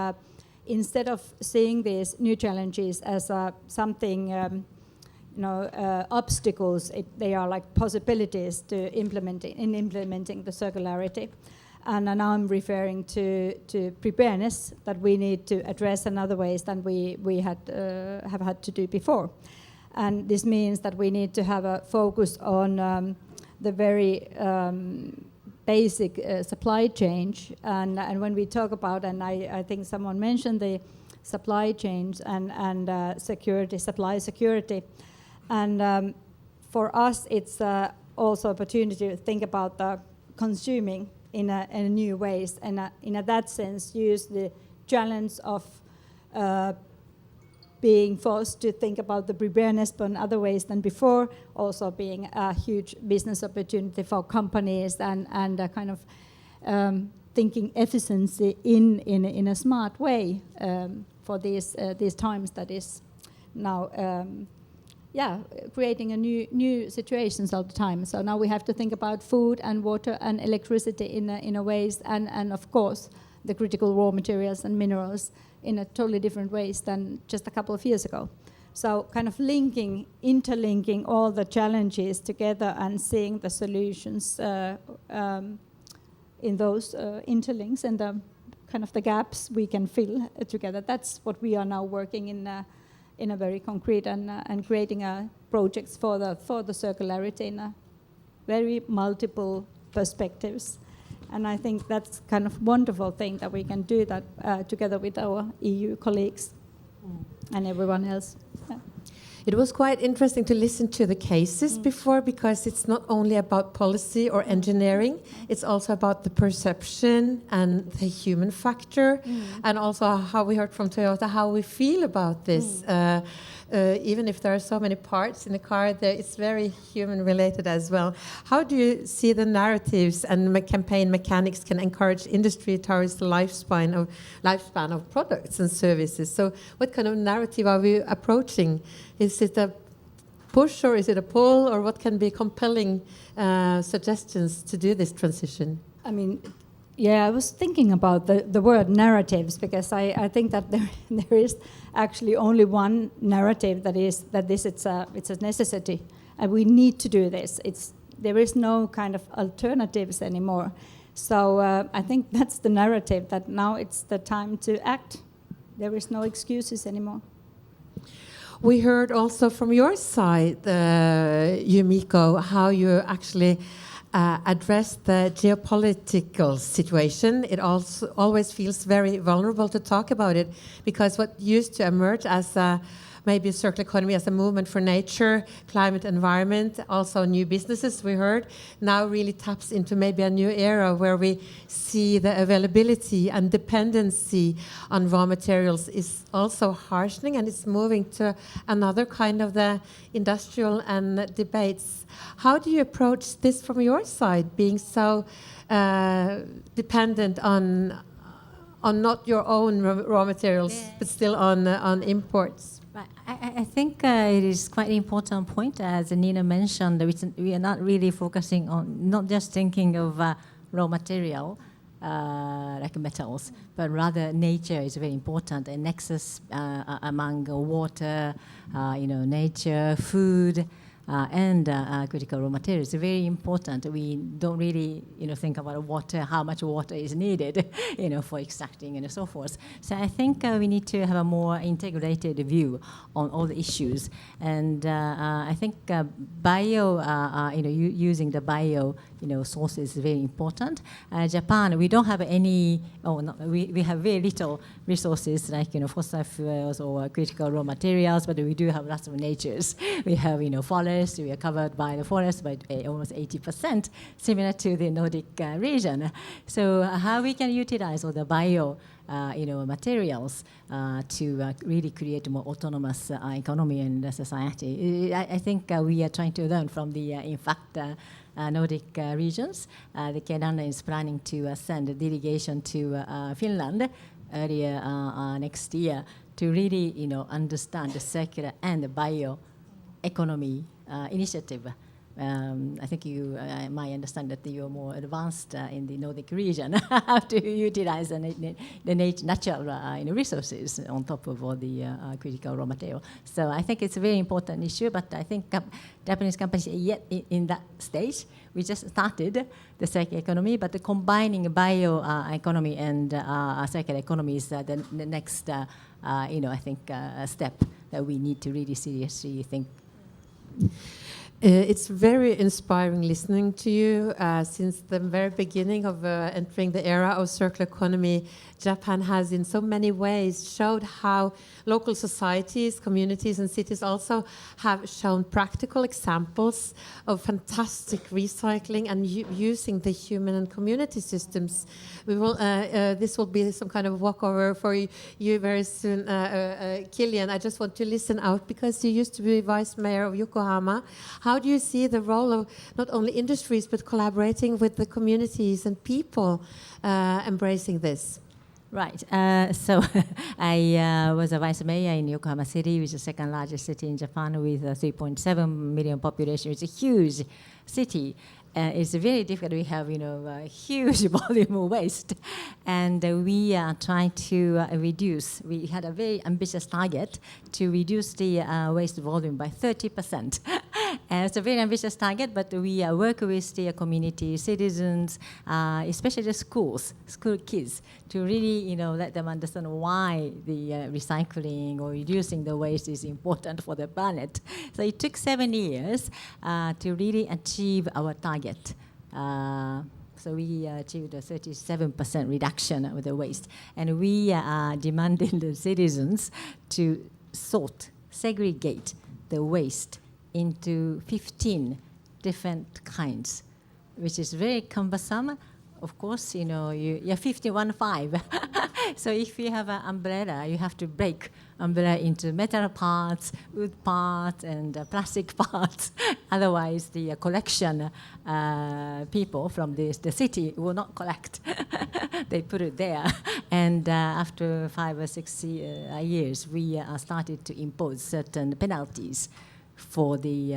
instead of seeing these new challenges as something obstacles, they are like possibilities to implementing the circularity. And now I'm referring to preparedness that we need to address in other ways than we have had to do before. And this means that we need to have a focus on the very basic supply chain. And when we talk about, and I think someone mentioned the supply chains and security, supply security. And for us, it's also opportunity to think about the consuming in a new ways, and in that sense, use the challenge of being forced to think about the preparedness, but in other ways than before, also being a huge business opportunity for companies and kind of thinking efficiency in a smart way for these times that is now. Creating a new situations all the time. So now we have to think about food and water and electricity in a ways, and of course the critical raw materials and minerals in a totally different ways than just a couple of years ago. So kind of interlinking all the challenges together and seeing the solutions in those interlinks and the kind of the gaps we can fill together. That's what we are now working in a very concrete and creating projects for the circularity in a very multiple perspectives. And I think that's kind of wonderful thing that we can do that together with our EU colleagues and everyone else. Yeah. It was quite interesting to listen to the cases before, because it's not only about policy or engineering, it's also about the perception and the human factor, and also how we heard from Toyota, how we feel about this. Even if there are so many parts in the car, it's very human related as well. How do you see the narratives and campaign mechanics can encourage industry towards the lifespan of products and services? So what kind of narrative are we approaching? Is it a push or is it a pull, or what can be compelling suggestions to do this transition? I mean, I was thinking about the word narratives, because I think that there is actually only one narrative it's a necessity, and we need to do this. There is no kind of alternatives anymore. So I think that's the narrative, that now it's the time to act. There is no excuses anymore. We heard also from your side, Yumiko, how you actually address the geopolitical situation. It also always feels very vulnerable to talk about it, because what used to emerge as maybe a circular economy as a movement for nature, climate, environment, also new businesses we heard, now really taps into maybe a new era where we see the availability and dependency on raw materials is also harshening, and it's moving to another kind of the industrial and debates. How do you approach this from your side, being so dependent on not your own raw materials, but still on imports? I think it is quite an important point, as Nina mentioned. We are not really focusing on, not just thinking of raw material like metals, but rather nature is very important. A nexus among water, nature, food, and critical raw materials is very important. We don't really, think about water, how much water is needed, for extracting and so forth. So I think we need to have a more integrated view on all the issues. And I think using the bio, sources is very important. Japan, we don't have any, we have very little resources like, fossil fuels or critical raw materials, but we do have lots of natures. We have, forests. We are covered by the forest by almost 80%, similar to the Nordic region. So how we can utilize all the bio materials to really create a more autonomous economy and society. I think we are trying to learn from the, in fact, Nordic regions. The Kelanda is planning to send a delegation to Finland earlier next year to really, understand the circular and the bioeconomy initiative. I think you might understand that you are more advanced in the Nordic region, how to utilize the natural resources on top of all the critical raw material. So I think it's a very important issue, but I think Japanese companies are yet in that stage. We just started the circular economy, but the combining bioeconomy and circular economy is the next, I think, step that we need to really seriously think. It's very inspiring listening to you. Since the very beginning of entering the era of circular economy, Japan has in so many ways showed how local societies, communities and cities also have shown practical examples of fantastic recycling and using the human and community systems. We will, this will be some kind of walkover for you very soon. Killian, I just want to listen out because you used to be vice mayor of Yokohama. How do you see the role of not only industries but collaborating with the communities and people embracing this? Right. So I was a vice mayor in Yokohama City, which is the second largest city in Japan with a 3.7 million population. It's a huge city. It's very difficult. We have, a huge volume of waste. And we are trying to reduce. We had a very ambitious target to reduce the waste volume by 30%. It's a very ambitious target, but we work with the community, citizens, especially the school kids, to really, let them understand why the recycling or reducing the waste is important for the planet. So it took 7 years to really achieve our target. So we achieved a 37% reduction of the waste. And we are demanding the citizens to segregate the waste into 15 different kinds, which is very cumbersome. Of course, you're 51.5. So if you have an umbrella, you have to break umbrella into metal parts, wood parts, and plastic parts. Otherwise, the collection people from the city will not collect. They put it there. And after 5 or 6 years, we started to impose certain penalties for the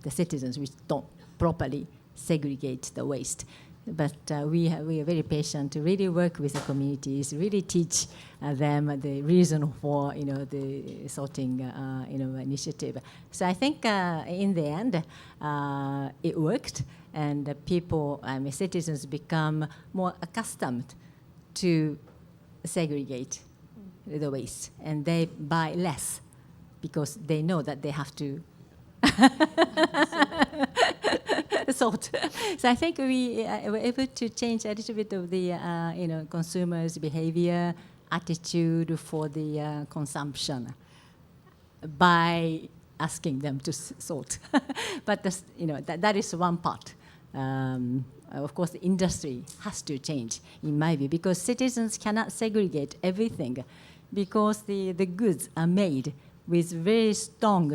the citizens which don't properly segregate the waste. But we are very patient to really work with the communities, really teach them the reason for the sorting initiative. So I think in the end it worked, and the people, citizens, become more accustomed to segregate the waste, and they buy less because they know that they have to. salt. So I think we were able to change a little bit of the consumers' behavior, attitude for the consumption by asking them to salt. But that is one part. Of course, the industry has to change, in my view, because citizens cannot segregate everything, because the goods are made with very strong,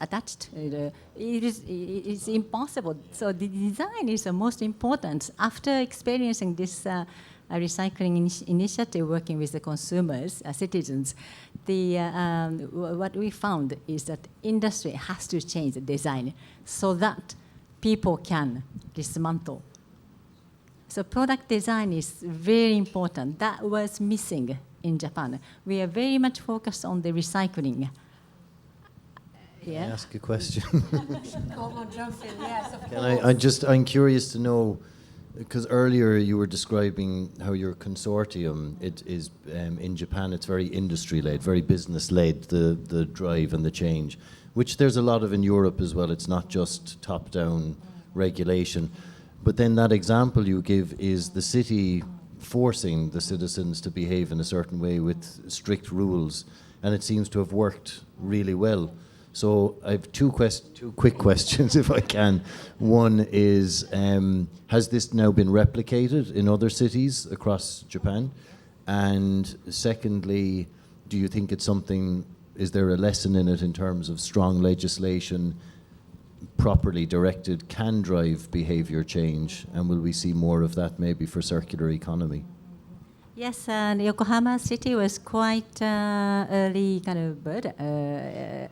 attached. It's impossible. So the design is the most important. After experiencing this recycling initiative, working with the consumers, citizens, what we found is that industry has to change the design so that people can dismantle. So product design is very important. That was missing in Japan. We are very much focused on the recycling. Can I ask a question? Come on, jump in. Yes, of course. I'm curious to know, because earlier you were describing how your consortium, it is in Japan, it's very industry-led, very business-led, the drive and the change, which there's a lot of in Europe as well. It's not just top-down regulation. But then that example you give is the city forcing the citizens to behave in a certain way with strict rules, and it seems to have worked really well. So I have two quick questions, if I can. One is, has this now been replicated in other cities across Japan? And secondly, do you think it's something, is there a lesson in it in terms of strong legislation, properly directed, can drive behavior change? And will we see more of that maybe for circular economy? Yes, and Yokohama City was quite early, kind of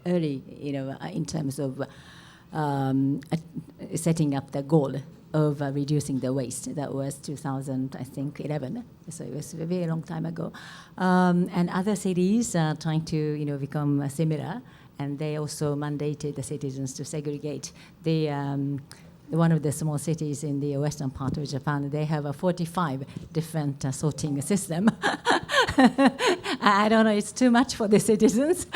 early, in terms of setting up the goal of reducing the waste. That was 2011. So it was a very long time ago. And other cities are trying to, become similar, and they also mandated the citizens to segregate. One of the small cities in the western part of Japan, they have a 45 different sorting system. I don't know, it's too much for the citizens.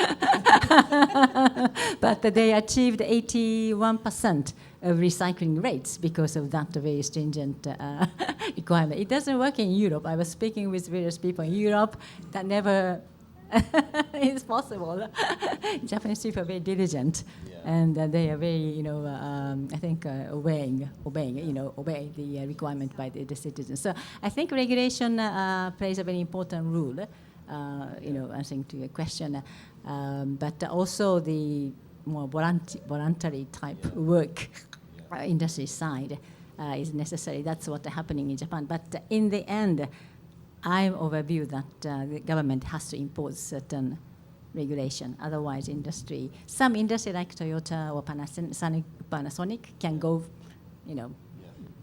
But they achieved 81% of recycling rates because of that very stringent requirement. It doesn't work in Europe. I was speaking with various people in Europe. That never is possible. Japanese people are very diligent, and they are very, I think, obey the requirement by the citizens. So I think regulation plays a very important role. Answering to your question, but also the more voluntary type work, industry side, is necessary. That's what's happening in Japan. But in the end, I'm of a view that the government has to impose certain regulation. Otherwise, some industry like Toyota or Panasonic can go,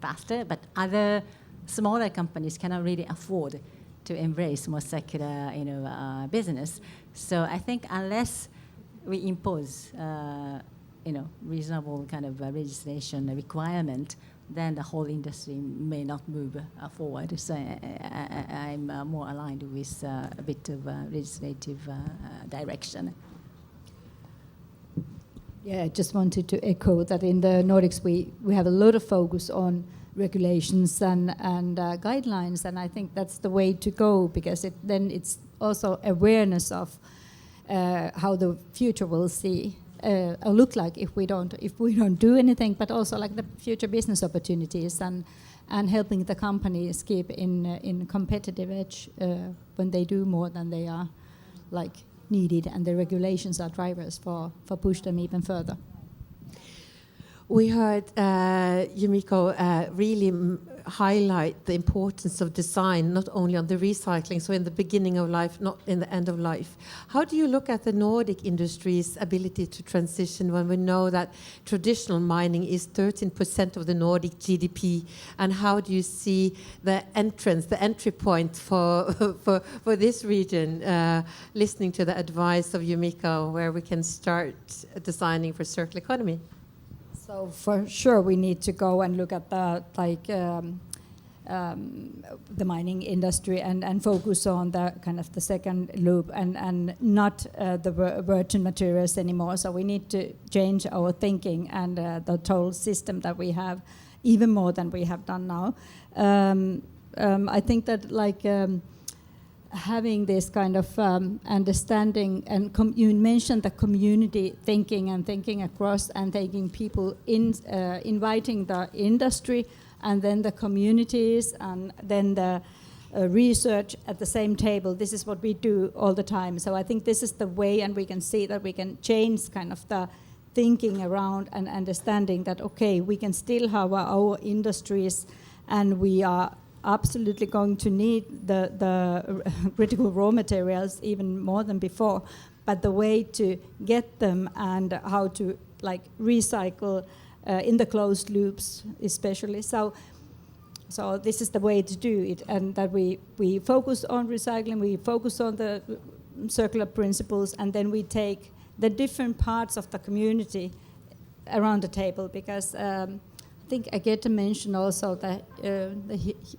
faster. But other smaller companies cannot really afford to embrace more circular, business. So I think unless we impose, reasonable kind of legislation requirement, then the whole industry may not move forward. So I'm more aligned with a bit of legislative direction. Yeah, I just wanted to echo that in the Nordics we have a lot of focus on regulations and guidelines, and I think that's the way to go, because then it's also awareness of how the future will look like if we don't do anything, but also like the future business opportunities and helping the companies keep in competitive edge when they do more than they are needed, and the regulations are drivers for push them even further. We heard Yumiko really highlight the importance of design, not only on the recycling, so in the beginning of life, not in the end of life. How do you look at the Nordic industry's ability to transition when we know that traditional mining is 13% of the Nordic GDP? And how do you see the entry point for this region, listening to the advice of Yumiko, where we can start designing for circular economy? So for sure we need to go and look at the the mining industry and focus on the kind of the second loop and not the virgin materials anymore. So we need to change our thinking and the total system that we have, even more than we have done now. I think that having this kind of understanding, and you mentioned the community thinking and thinking across and taking people in, inviting the industry and then the communities and then the research at the same table. This is what we do all the time. So I think this is the way, and we can see that we can change kind of the thinking around and understanding that, okay, we can still have our industries and we are absolutely going to need the critical raw materials even more than before, but the way to get them and how to recycle in the closed loops especially. So this is the way to do it, and that we focus on recycling, we focus on the circular principles, and then we take the different parts of the community around the table, because I think I get to mention also the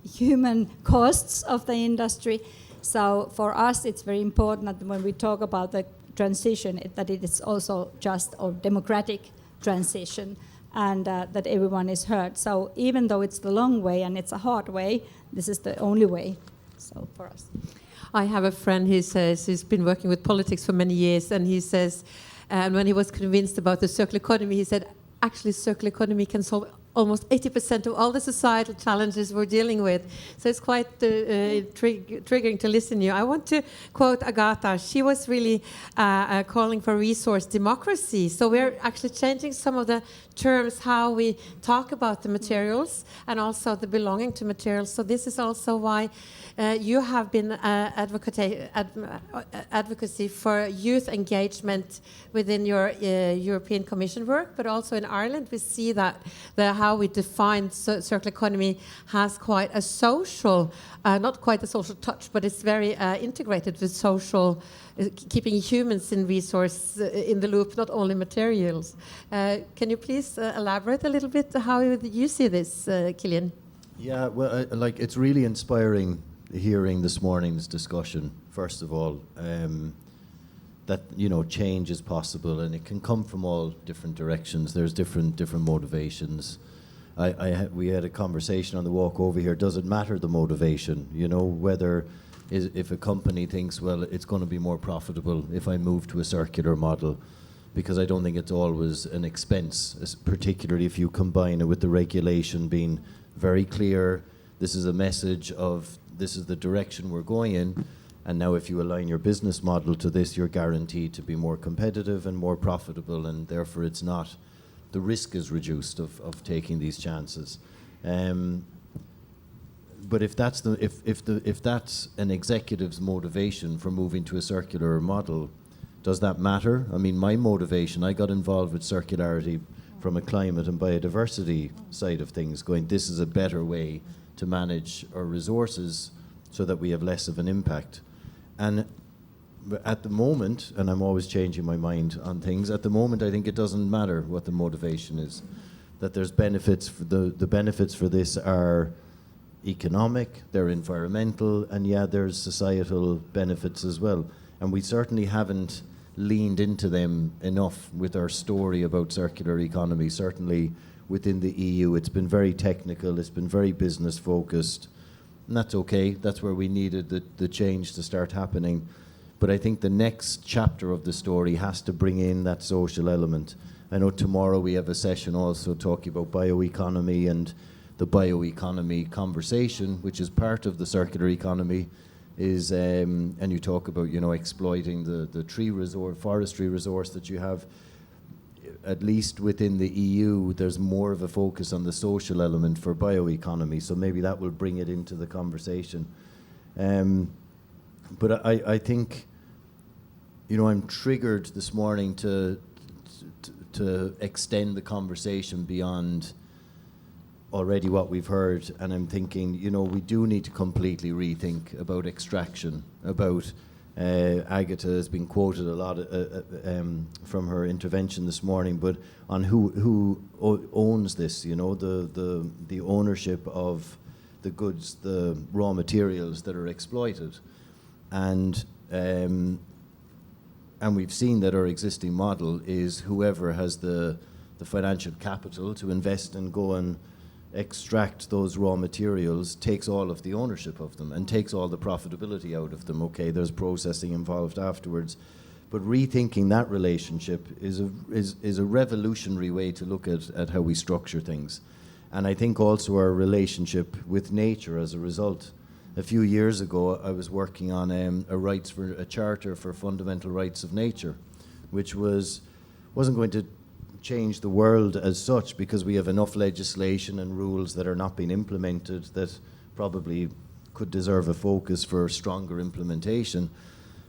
human costs of the industry. So for us, it's very important that when we talk about the transition, that it is also just a democratic transition, and that everyone is heard. So even though it's the long way and it's a hard way, this is the only way. So for us. I have a friend who says he's been working with politics for many years, and he says, and when he was convinced about the circular economy, he said, actually, circular economy can solve almost 80% of all the societal challenges we're dealing with. So it's quite triggering to listen to you. I want to quote Agatha. She was really calling for resource democracy. So we're actually changing some of the terms, how we talk about the materials and also the belonging to materials. So this is also why you have been advocacy for youth engagement within your European Commission work, but also in Ireland we see that how we define circular economy has quite a social, not quite a social touch, but it's very integrated with social, keeping humans in resource in the loop, not only materials. Can you please elaborate a little bit how you see this, Killian? Yeah, well, it's really inspiring hearing this morning's discussion, first of all, that change is possible and it can come from all different directions. There's different motivations. We had a conversation on the walk over here. Does it matter the motivation? Whether if a company thinks, well, it's going to be more profitable if I move to a circular model, because I don't think it's always an expense, particularly if you combine it with the regulation being very clear. This is a message of this is the direction we're going in, and now if you align your business model to this, you're guaranteed to be more competitive and more profitable, and therefore it's not, the risk is reduced of taking these chances. But if that's if that's an executive's motivation for moving to a circular model, does that matter? I mean, my motivation, I got involved with circularity from a climate and biodiversity side of things, going, this is a better way to manage our resources so that we have less of an impact. And at the moment, and I'm always changing my mind on things, at the moment I think it doesn't matter what the motivation is. That there's benefits, for the benefits for this are economic, they're environmental, and there's societal benefits as well. And we certainly haven't leaned into them enough with our story about circular economy. Certainly within the EU, it's been very technical, it's been very business focused, and that's okay. That's where we needed the change to start happening. But I think the next chapter of the story has to bring in that social element. I know tomorrow we have a session also talking about bioeconomy and the bioeconomy conversation, which is part of the circular economy, is and you talk about exploiting the tree resource, forestry resource that you have. At least within the EU, there's more of a focus on the social element for bioeconomy, so maybe that will bring it into the conversation. But I think, I'm triggered this morning to extend the conversation beyond already what we've heard, and I'm thinking, we do need to completely rethink about extraction, about Agatha has been quoted a lot from her intervention this morning, but on who owns this, the ownership of the goods, the raw materials that are exploited. And we've seen that our existing model is whoever has the financial capital to invest and go and extract those raw materials takes all of the ownership of them and takes all the profitability out of them. Okay, there's processing involved afterwards. But rethinking that relationship is a revolutionary way to look at how we structure things. And I think also our relationship with nature as a result. A few years ago, I was working on a charter for fundamental rights of nature, which wasn't going to change the world as such, because we have enough legislation and rules that are not being implemented that probably could deserve a focus for stronger implementation.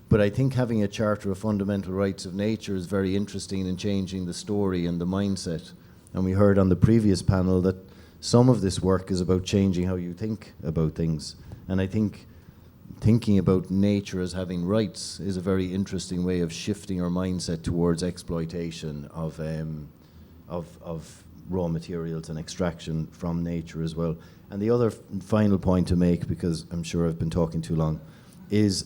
But I think having a Charter of Fundamental Rights of Nature is very interesting in changing the story and the mindset. And we heard on the previous panel that some of this work is about changing how you think about things. And I think thinking about nature as having rights is a very interesting way of shifting our mindset towards exploitation of raw materials and extraction from nature as well. And the other final point to make, because I'm sure I've been talking too long, is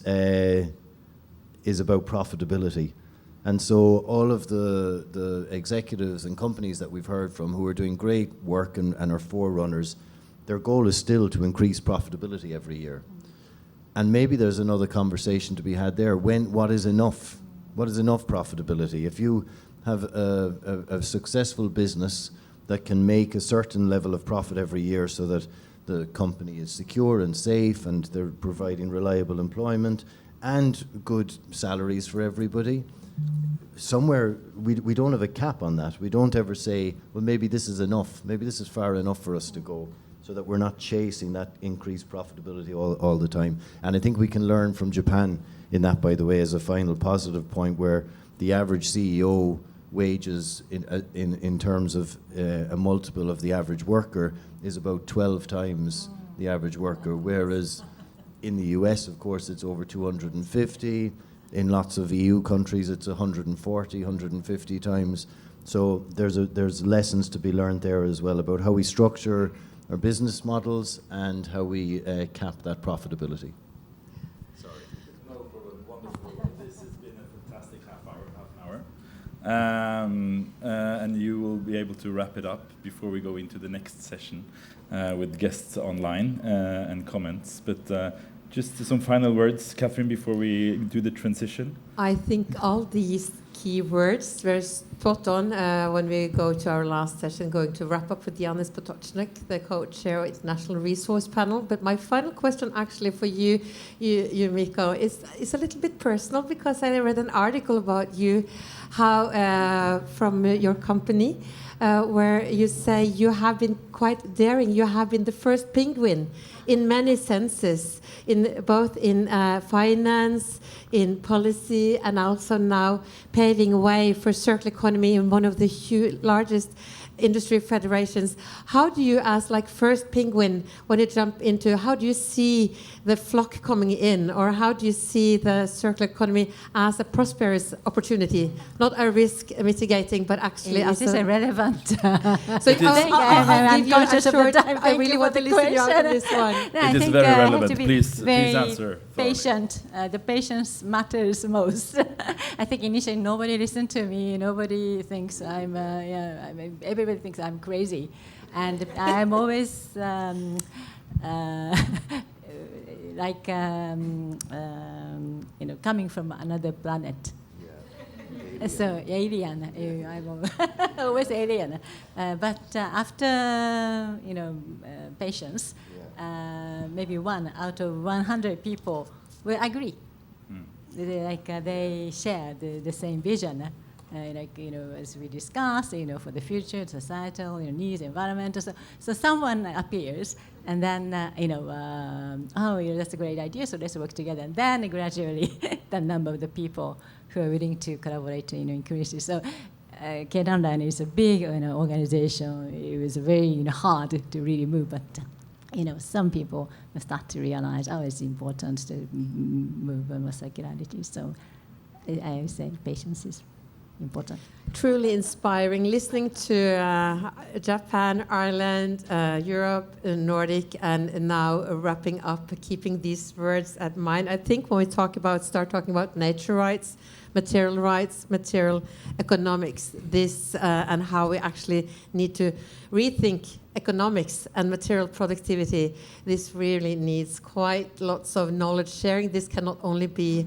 about profitability. And so all of the executives and companies that we've heard from who are doing great work and are forerunners, their goal is still to increase profitability every year. And maybe there's another conversation to be had there. What is enough? What is enough profitability? If you have a successful business that can make a certain level of profit every year so that the company is secure and safe and they're providing reliable employment and good salaries for everybody, somewhere we don't have a cap on that. We don't ever say, well, maybe this is enough. Maybe this is far enough for us to go, so that we're not chasing that increased profitability all the time. And I think we can learn from Japan in that, by the way, as a final positive point, where the average CEO wages in terms of a multiple of the average worker is about 12 times the average worker, whereas in the US, of course, it's over 250. In lots of EU countries, it's 140, 150 times. So there's lessons to be learned there as well about how we structure our business models and how we cap that profitability. Sorry. No problem. Wonderful. This has been a fantastic half hour. And you will be able to wrap it up before we go into the next session with guests online and comments. But just some final words, Catherine, before we do the transition. I think all these key words were spot on when we go to our last session, going to wrap up with Janis Potočnik, the co-chair of International Resource Panel. But my final question actually for you Mikko, is a little bit personal, because I read an article about you, how from your company, where you say you have been quite daring. You have been the first penguin in many senses, both in finance, in policy, and also now paving way for circular economy in one of the largest industry federations. How do you, as like first penguin, when you jump into, how do you see the flock coming in, or how do you see the circular economy as a prosperous opportunity, not a risk mitigating, but actually as a relevant? So I'm conscious of the time. I really want to listen you out on this one. It is very relevant. Please answer. Patient. The patience matters most. I think initially nobody listened to me. Nobody thinks everybody thinks I'm crazy, and I'm always coming from another planet. So alien, I'm always alien. But after patience, maybe 1 out of 100 people will agree. They share the same vision. As we discussed, for the future, societal, needs, environmental. So someone appears, and then, that's a great idea, so let's work together. And then gradually, the number of the people who are willing to collaborate, increases. So K-Online is a big, organization. It was very hard to really move, but some people start to realize, it's important to move more circularity. So I would say patience is important. Truly inspiring. Listening to Japan, Ireland, Europe, Nordic, and now wrapping up, keeping these words at mind. I think when we start talking about nature rights, material economics, this and how we actually need to rethink economics and material productivity, this really needs quite lots of knowledge sharing. This cannot only be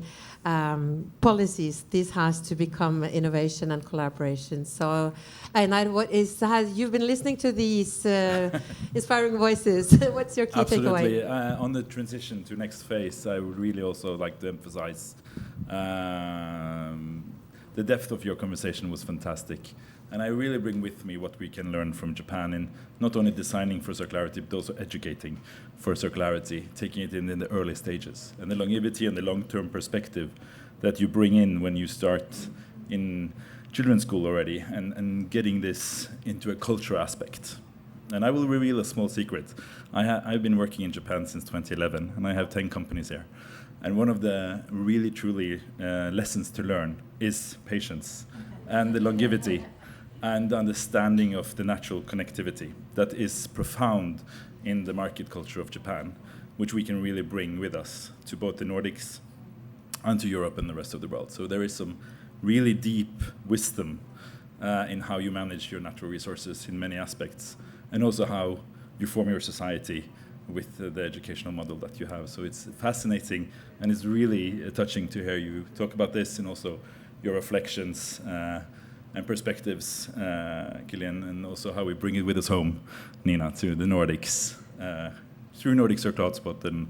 policies. This has to become innovation and collaboration. So, you've been listening to these inspiring voices. What's your key Absolutely. takeaway? On the transition to next phase, I would really also like to emphasize the depth of your conversation was fantastic. And I really bring with me what we can learn from Japan in not only designing for circularity, but also educating for circularity, taking it in the early stages. And the longevity and the long-term perspective that you bring in when you start in children's school already and getting this into a culture aspect. And I will reveal a small secret. I've been working in Japan since 2011, and I have 10 companies here. And one of the really, truly lessons to learn is patience and the longevity and understanding of the natural connectivity that is profound in the market culture of Japan, which we can really bring with us to both the Nordics and to Europe and the rest of the world. So there is some really deep wisdom in how you manage your natural resources in many aspects, and also how you form your society with the educational model that you have. So it's fascinating, and it's really touching to hear you talk about this, and also your reflections and perspectives, Gillian, and also how we bring it with us home, Nina, to the Nordics, through Nordic Circle Hotspot and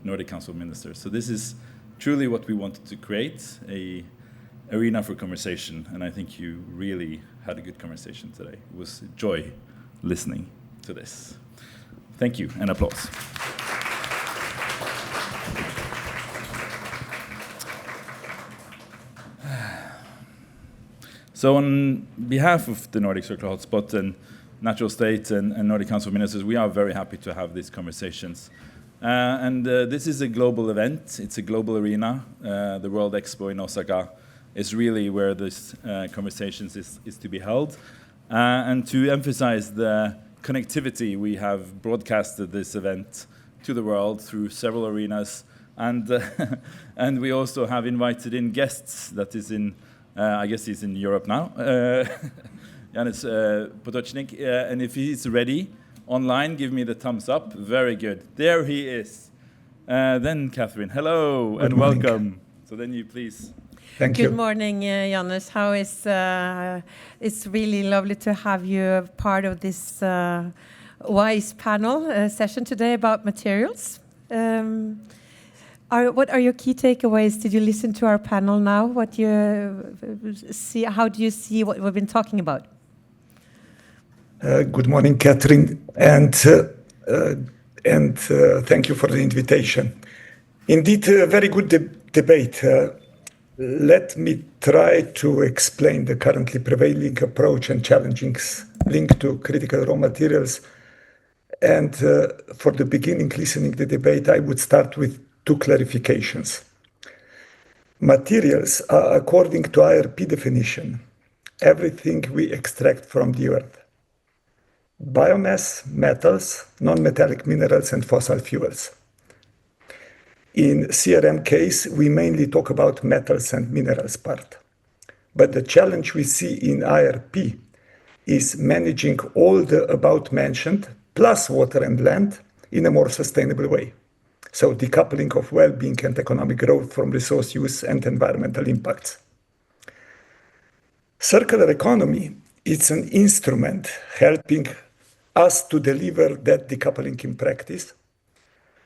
Nordic Council of Ministers. So this is truly what we wanted to create, a arena for conversation, and I think you really had a good conversation today. It was a joy listening to this. Thank you, and applause. So on behalf of the Nordic Circular Hotspot and Natural State and Nordic Council of Ministers, we are very happy to have these conversations. This is a global event. It's a global arena. The World EXPO in Osaka is really where this conversations is to be held. And to emphasize the connectivity, we have broadcasted this event to the world through several arenas. And we also have invited in guests that is in, I guess he's in Europe now, Janis Potočnik. And if he's ready online, give me the thumbs up. Very good. There he is. Then Catherine, hello and welcome. So then you please. Thank you. Good morning, Janis. How is? It's really lovely to have you part of this WISE panel session today about materials. What are your key takeaways? Did you listen to our panel now? What you see? How do you see what we've been talking about? Good morning, Catherine, and thank you for the invitation. Indeed, a very good debate. Let me try to explain the currently prevailing approach and challenges linked to critical raw materials. And for the beginning, listening to the debate, I would start with two clarifications. Materials are, according to IRP definition, everything we extract from the earth. Biomass, metals, non-metallic minerals, and fossil fuels. In CRM case, we mainly talk about metals and minerals part. But the challenge we see in IRP is managing all the above mentioned, plus water and land, in a more sustainable way. So decoupling of well-being and economic growth from resource use and environmental impacts. Circular economy is an instrument helping us to deliver that decoupling in practice,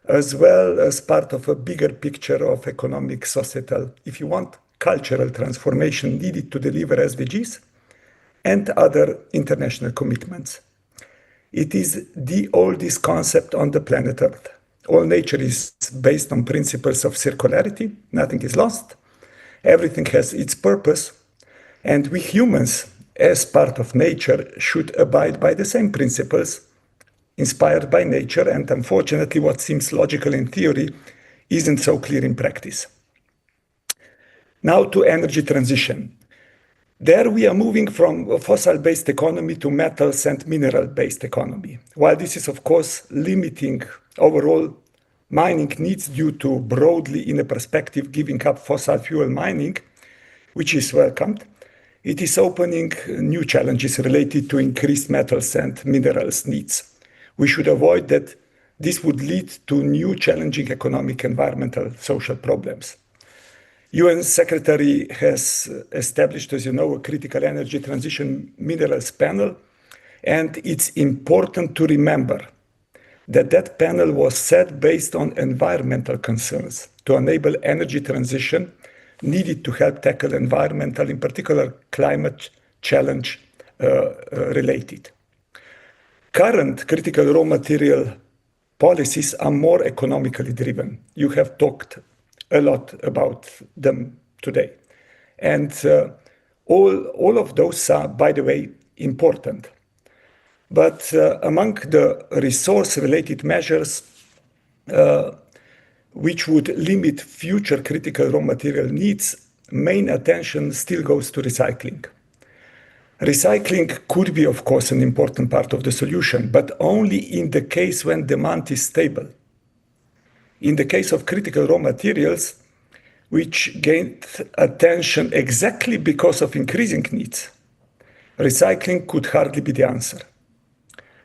as well as part of a bigger picture of economic, societal, if you want, cultural transformation needed to deliver SDGs and other international commitments. It is the oldest concept on the planet Earth. All nature is based on principles of circularity. Nothing is lost. Everything has its purpose. And we humans, as part of nature, should abide by the same principles inspired by nature, and unfortunately what seems logical in theory isn't so clear in practice. Now to energy transition. There we are moving from a fossil-based economy to metals and mineral-based economy. While this is, of course, limiting overall mining needs due to broadly, in a perspective, giving up fossil fuel mining, which is welcomed, it is opening new challenges related to increased metals and minerals needs. We should avoid that this would lead to new challenging economic, environmental, social problems. UN Secretary has established, as you know, a critical energy transition minerals panel, and it's important to remember that that panel was set based on environmental concerns to enable energy transition needed to help tackle environmental, in particular climate challenge related. Current critical raw material policies are more economically driven. You have talked a lot about them today. And all of those are, by the way, important. But among the resource-related measures which would limit future critical raw material needs, main attention still goes to recycling. Recycling could be, of course, an important part of the solution, but only in the case when demand is stable. In the case of critical raw materials, which gained attention exactly because of increasing needs, recycling could hardly be the answer.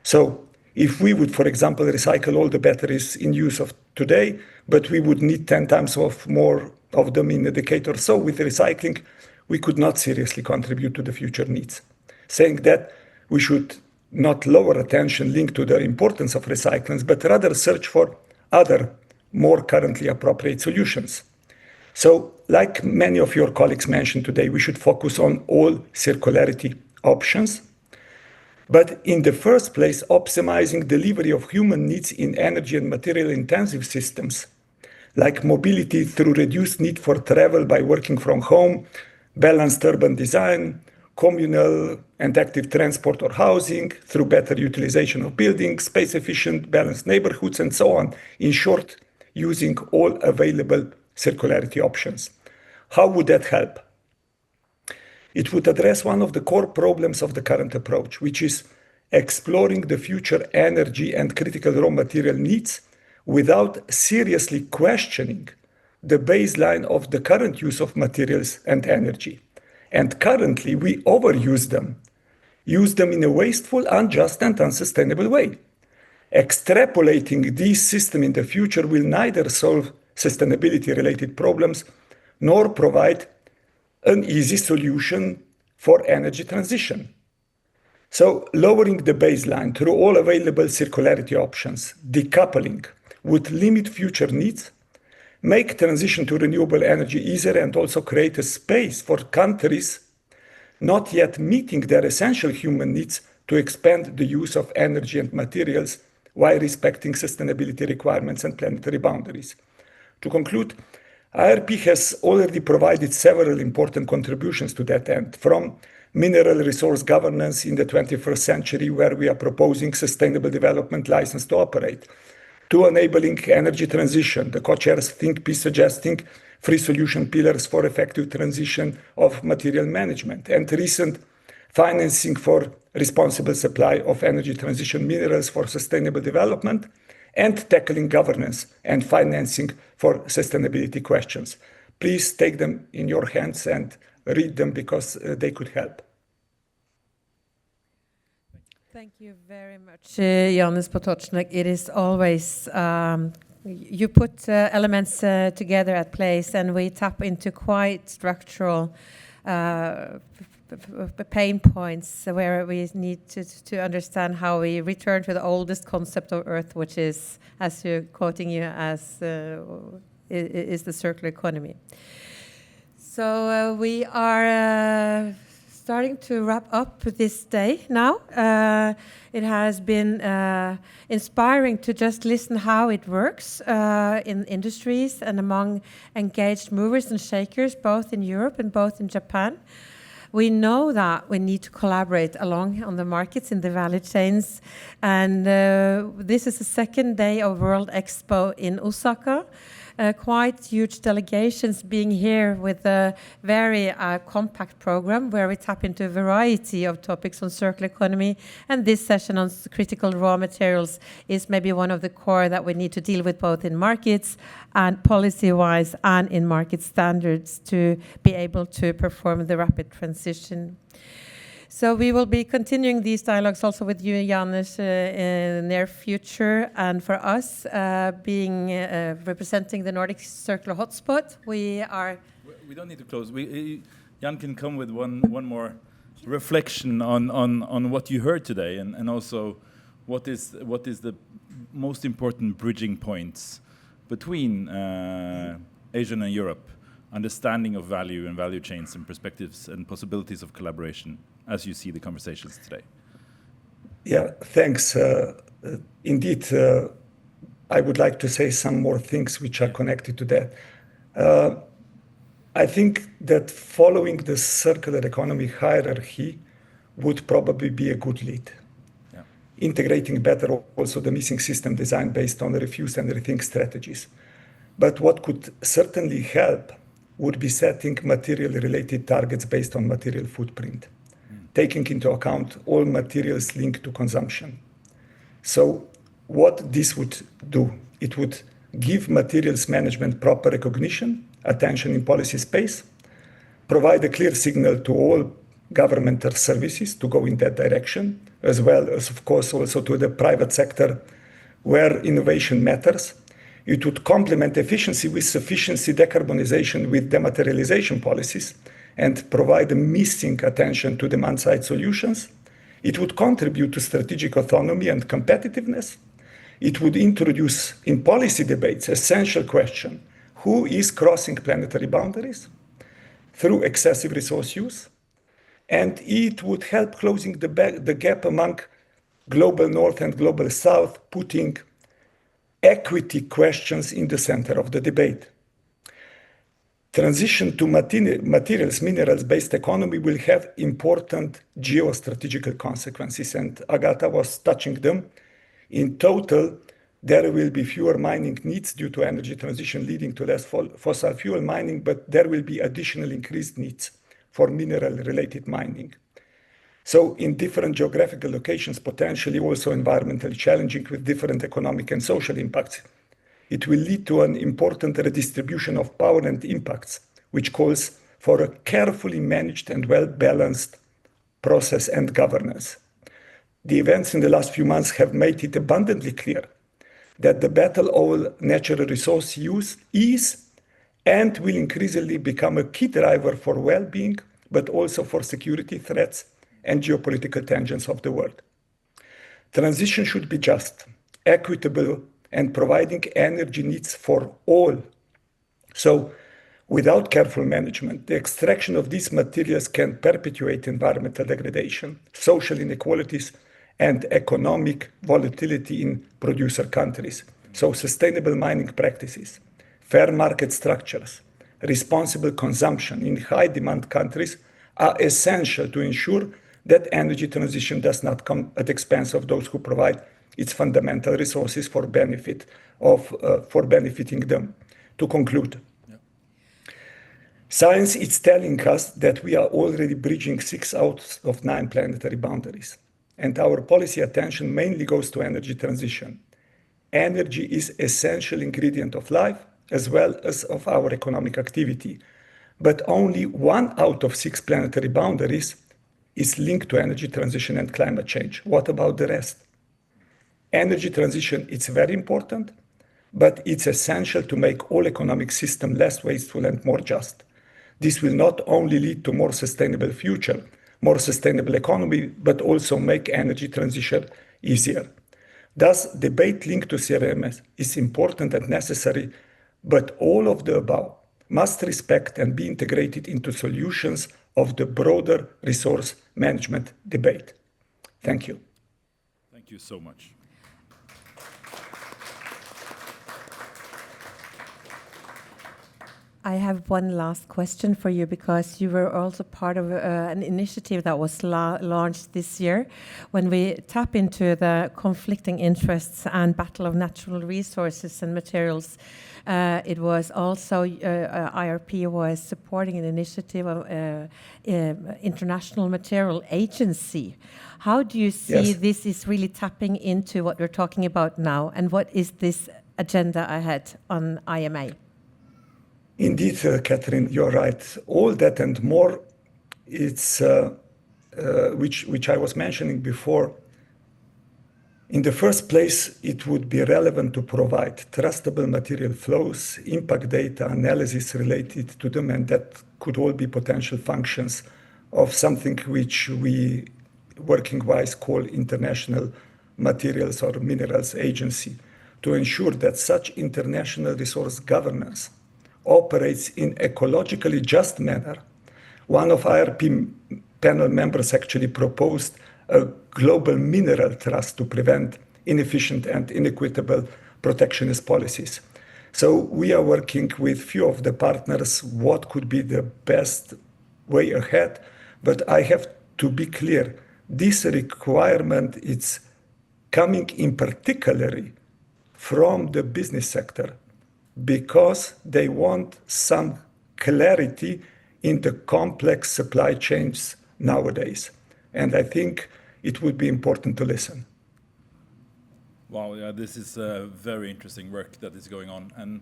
So if we would, for example, recycle all the batteries in use of today, but we would need 10 times more of them in a decade or so, with recycling, we could not seriously contribute to the future needs. Saying that, we should not lower attention linked to the importance of recycling, but rather search for other, more currently appropriate solutions. So, like many of your colleagues mentioned today, we should focus on all circularity options. But in the first place, optimizing delivery of human needs in energy and material-intensive systems, like mobility through reduced need for travel by working from home, balanced urban design, communal and active transport or housing, through better utilization of buildings, space-efficient, balanced neighborhoods, and so on. In short, using all available circularity options. How would that help? It would address one of the core problems of the current approach, which is exploring the future energy and critical raw material needs without seriously questioning the baseline of the current use of materials and energy. And currently, we overuse them, use them in a wasteful, unjust, and unsustainable way. Extrapolating this system in the future will neither solve sustainability-related problems nor provide an easy solution for energy transition. So lowering the baseline through all available circularity options, decoupling, would limit future needs, make transition to renewable energy easier, and also create a space for countries not yet meeting their essential human needs to expand the use of energy and materials while respecting sustainability requirements and planetary boundaries. To conclude, IRP has already provided several important contributions to that end, from mineral resource governance in the 21st century, where we are proposing sustainable development license to operate, to enabling energy transition. The co-chairs think piece suggesting 3 solution pillars for effective transition of material management, and recent financing for responsible supply of energy transition minerals for sustainable development, and tackling governance and financing for sustainability questions. Please take them in your hands and read them, because they could help. Thank you very much, Janis Potočnik. It is always, you put elements together at place, and we tap into quite structural pain points where we need to understand how we return to the oldest concept of Earth, which is, as you're quoting you, as is the circular economy. So we are starting to wrap up this day now. It has been inspiring to just listen how it works in industries and among engaged movers and shakers, both in Europe and both in Japan. We know that we need to collaborate along on the markets in the value chains. And this is the second day of World EXPO in Osaka. quite huge delegations being here with a very compact program where we tap into a variety of topics on circular economy. And this session on critical raw materials is maybe one of the core that we need to deal with both in markets and policy-wise and in market standards to be able to perform the rapid transition. So we will be continuing these dialogues also with you, Janusz, in the near future. And for us, being representing the Nordic Circular Hotspot, we don't need to close. Jan can come with one more reflection on what you heard today, and also what is the most important bridging points between Asia and Europe, understanding of value and value chains and perspectives and possibilities of collaboration as you see the conversations today. Yeah, thanks. Indeed, I would like to say some more things which are connected to that. I think that following the circular economy hierarchy would probably be a good lead. Yeah. Integrating better also the missing system design based on the refuse and rethink strategies. But what could certainly help would be setting material-related targets based on material footprint, taking into account all materials linked to consumption. So what this would do, it would give materials management proper recognition, attention in policy space, provide a clear signal to all governmental services to go in that direction, as well as, of course, also to the private sector where innovation matters. It would complement efficiency with sufficiency, decarbonization with dematerialization policies, and provide a missing attention to demand-side solutions. It would contribute to strategic autonomy and competitiveness. It would introduce in policy debates essential question, who is crossing planetary boundaries through excessive resource use? And it would help closing the gap among global north and global south, putting equity questions in the center of the debate. Transition to materials, minerals-based economy will have important geostrategical consequences, and Agata was touching them. In total, there will be fewer mining needs due to energy transition leading to less fossil fuel mining, but there will be additional increased needs for mineral-related mining. So in different geographical locations, potentially also environmentally challenging with different economic and social impacts, it will lead to an important redistribution of power and impacts, which calls for a carefully managed and well-balanced process and governance. The events in the last few months have made it abundantly clear that the battle over natural resource use is and will increasingly become a key driver for well-being, but also for security threats and geopolitical tensions of the world. Transition should be just, equitable, and providing energy needs for all. So, without careful management, the extraction of these materials can perpetuate environmental degradation, social inequalities, and economic volatility in producer countries. So, sustainable mining practices, fair market structures, responsible consumption in high-demand countries are essential to ensure that energy transition does not come at the expense of those who provide its fundamental resources for benefiting them. To conclude, science is telling us that we are already bridging 6 out of 9 planetary boundaries, and our policy attention mainly goes to energy transition. Energy is essential ingredient of life as well as of our economic activity, but only 1 out of 6 planetary boundaries is linked to energy transition and climate change. What about the rest? Energy transition, it's very important, but it's essential to make all economic system less wasteful and more just. This will not only lead to more sustainable future, more sustainable economy, but also make energy transition easier. Thus, debate linked to CRMS is important and necessary, but all of the above must respect and be integrated into solutions of the broader resource management debate. Thank you. Thank you so much. I have one last question for you, because you were also part of an initiative that was launched this year. When we tap into the conflicting interests and battle of natural resources and materials, it was also IRP was supporting an initiative of International Material Agency. How do you see this is really tapping into what we're talking about now, and what is this agenda ahead on IMA? Indeed, Catherine, you're right. All that and more, it's which I was mentioning before. In the first place, it would be relevant to provide trustable material flows, impact data, analysis related to them, and that could all be potential functions of something which we working-wise call International Materials or Minerals Agency, to ensure that such international resource governance operates in ecologically just manner. One of IRP panel members actually proposed a global mineral trust to prevent inefficient and inequitable protectionist policies. So we are working with few of the partners what could be the best way ahead, but I have to be clear, this requirement is coming in particularly from the business sector, because they want some clarity in the complex supply chains nowadays. And I think it would be important to listen. Wow, yeah, this is very interesting work that is going on. And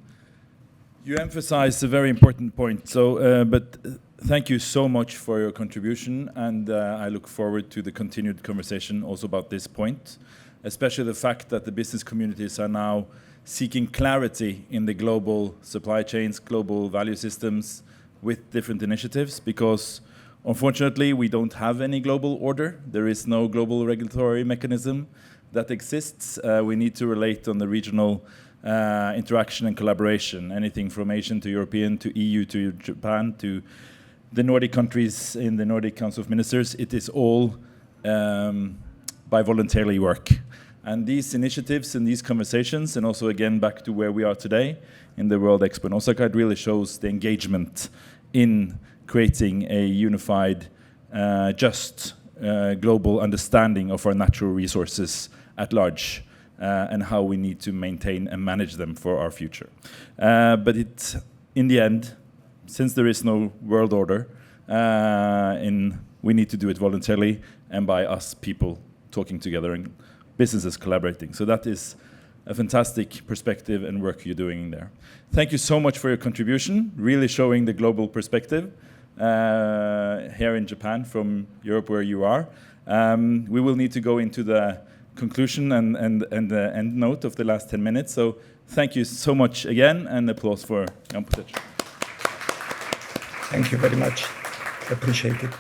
you emphasize a very important point. So, but thank you so much for your contribution. And I look forward to the continued conversation also about this point, especially the fact that the business communities are now seeking clarity in the global supply chains, global value systems with different initiatives, because unfortunately we don't have any global order. There is no global regulatory mechanism that exists. We need to relate on the regional interaction and collaboration, anything from Asian to European to EU to Japan to the Nordic countries in the Nordic Council of Ministers. It is all by voluntary work. And these initiatives and these conversations, and also again back to where we are today in the World Expo in Osaka, it really shows the engagement in creating a unified, just global understanding of our natural resources at large, and how we need to maintain and manage them for our future. But in the end, since there is no world order, we need to do it voluntarily and by us people talking together and businesses collaborating. So that is a fantastic perspective and work you're doing there. Thank you so much for your contribution, really showing the global perspective here in Japan from Europe where you are. We will need to go into the conclusion and the end note of the last 10 minutes. So thank you so much again, and applause for Jan Potic. Thank you very much. Appreciate it.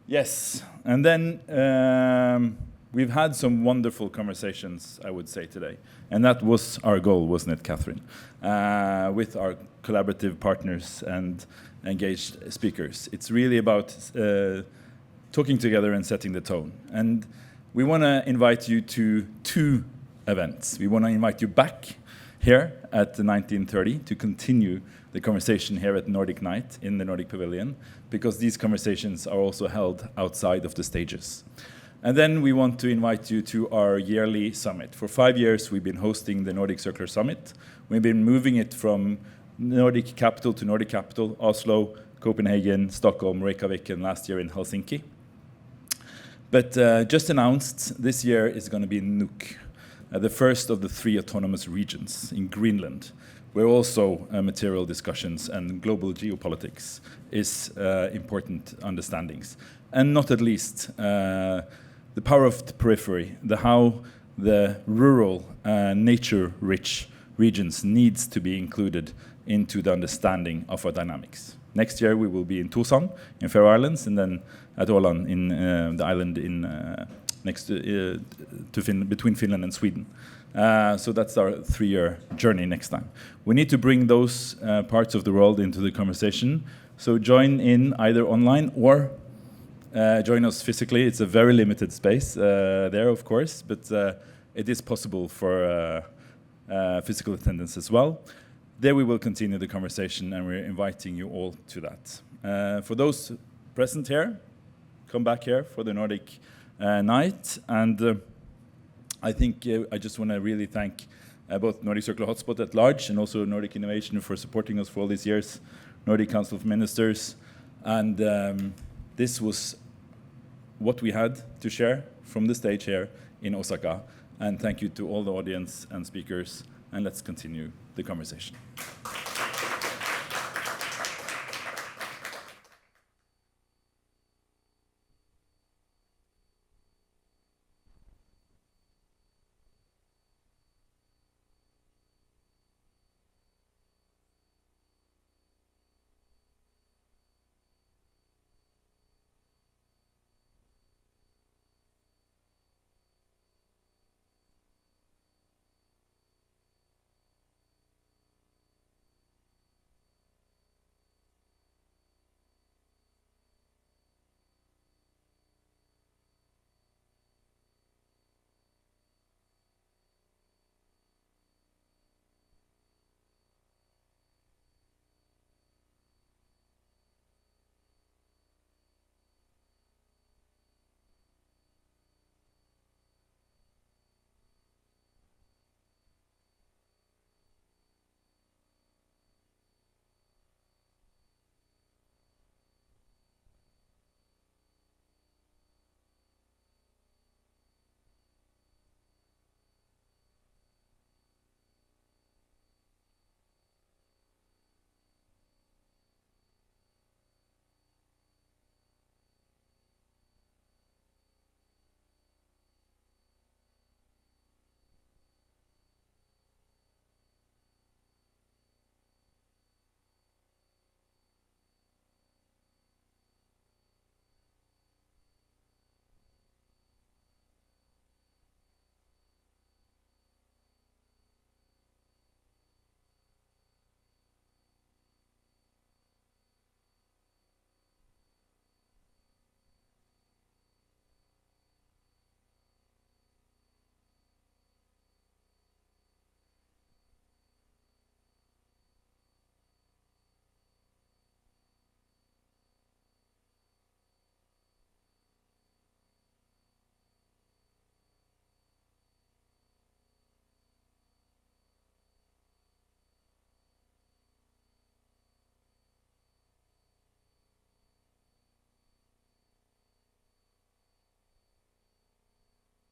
Yes, and then we've had some wonderful conversations, I would say, today. And that was our goal, wasn't it, Catherine? With our collaborative partners and engaged speakers. It's really about talking together and setting the tone. And we want to invite you to 2 events. We want to invite you back here at the 1930 to continue the conversation here at Nordic Night in the Nordic Pavilion, because these conversations are also held outside of the stages. And then we want to invite you to our yearly summit. For 5 years, we've been hosting the Nordic Circular Summit. We've been moving it from Nordic capital to Nordic capital, Oslo, Copenhagen, Stockholm, Reykjavik, and last year in Helsinki. But just announced, this year is going to be in Nuuk, the first of the 3 autonomous regions in Greenland, where also material discussions and global geopolitics is important understandings. And not at least, the power of the periphery, how the rural, nature-rich regions needs to be included into the understanding of our dynamics. Next year we will be in Tucson, in Faroe Islands, and then at Åland, in the island in next to between Finland and Sweden. So that's our 3-year journey next time. We need to bring those parts of the world into the conversation. So join in either online or join us physically. It's a very limited space there, of course, but it is possible for physical attendance as well. there we will continue the conversation, and we're inviting you all to that. For those present here, come back here for the Nordic night. And I think I just want to really thank both Nordic Circular Hotspot at large and also Nordic Innovation for supporting us for all these years, Nordic Council of Ministers. And this was what we had to share from the stage here in Osaka. And thank you to all the audience and speakers. And let's continue the conversation.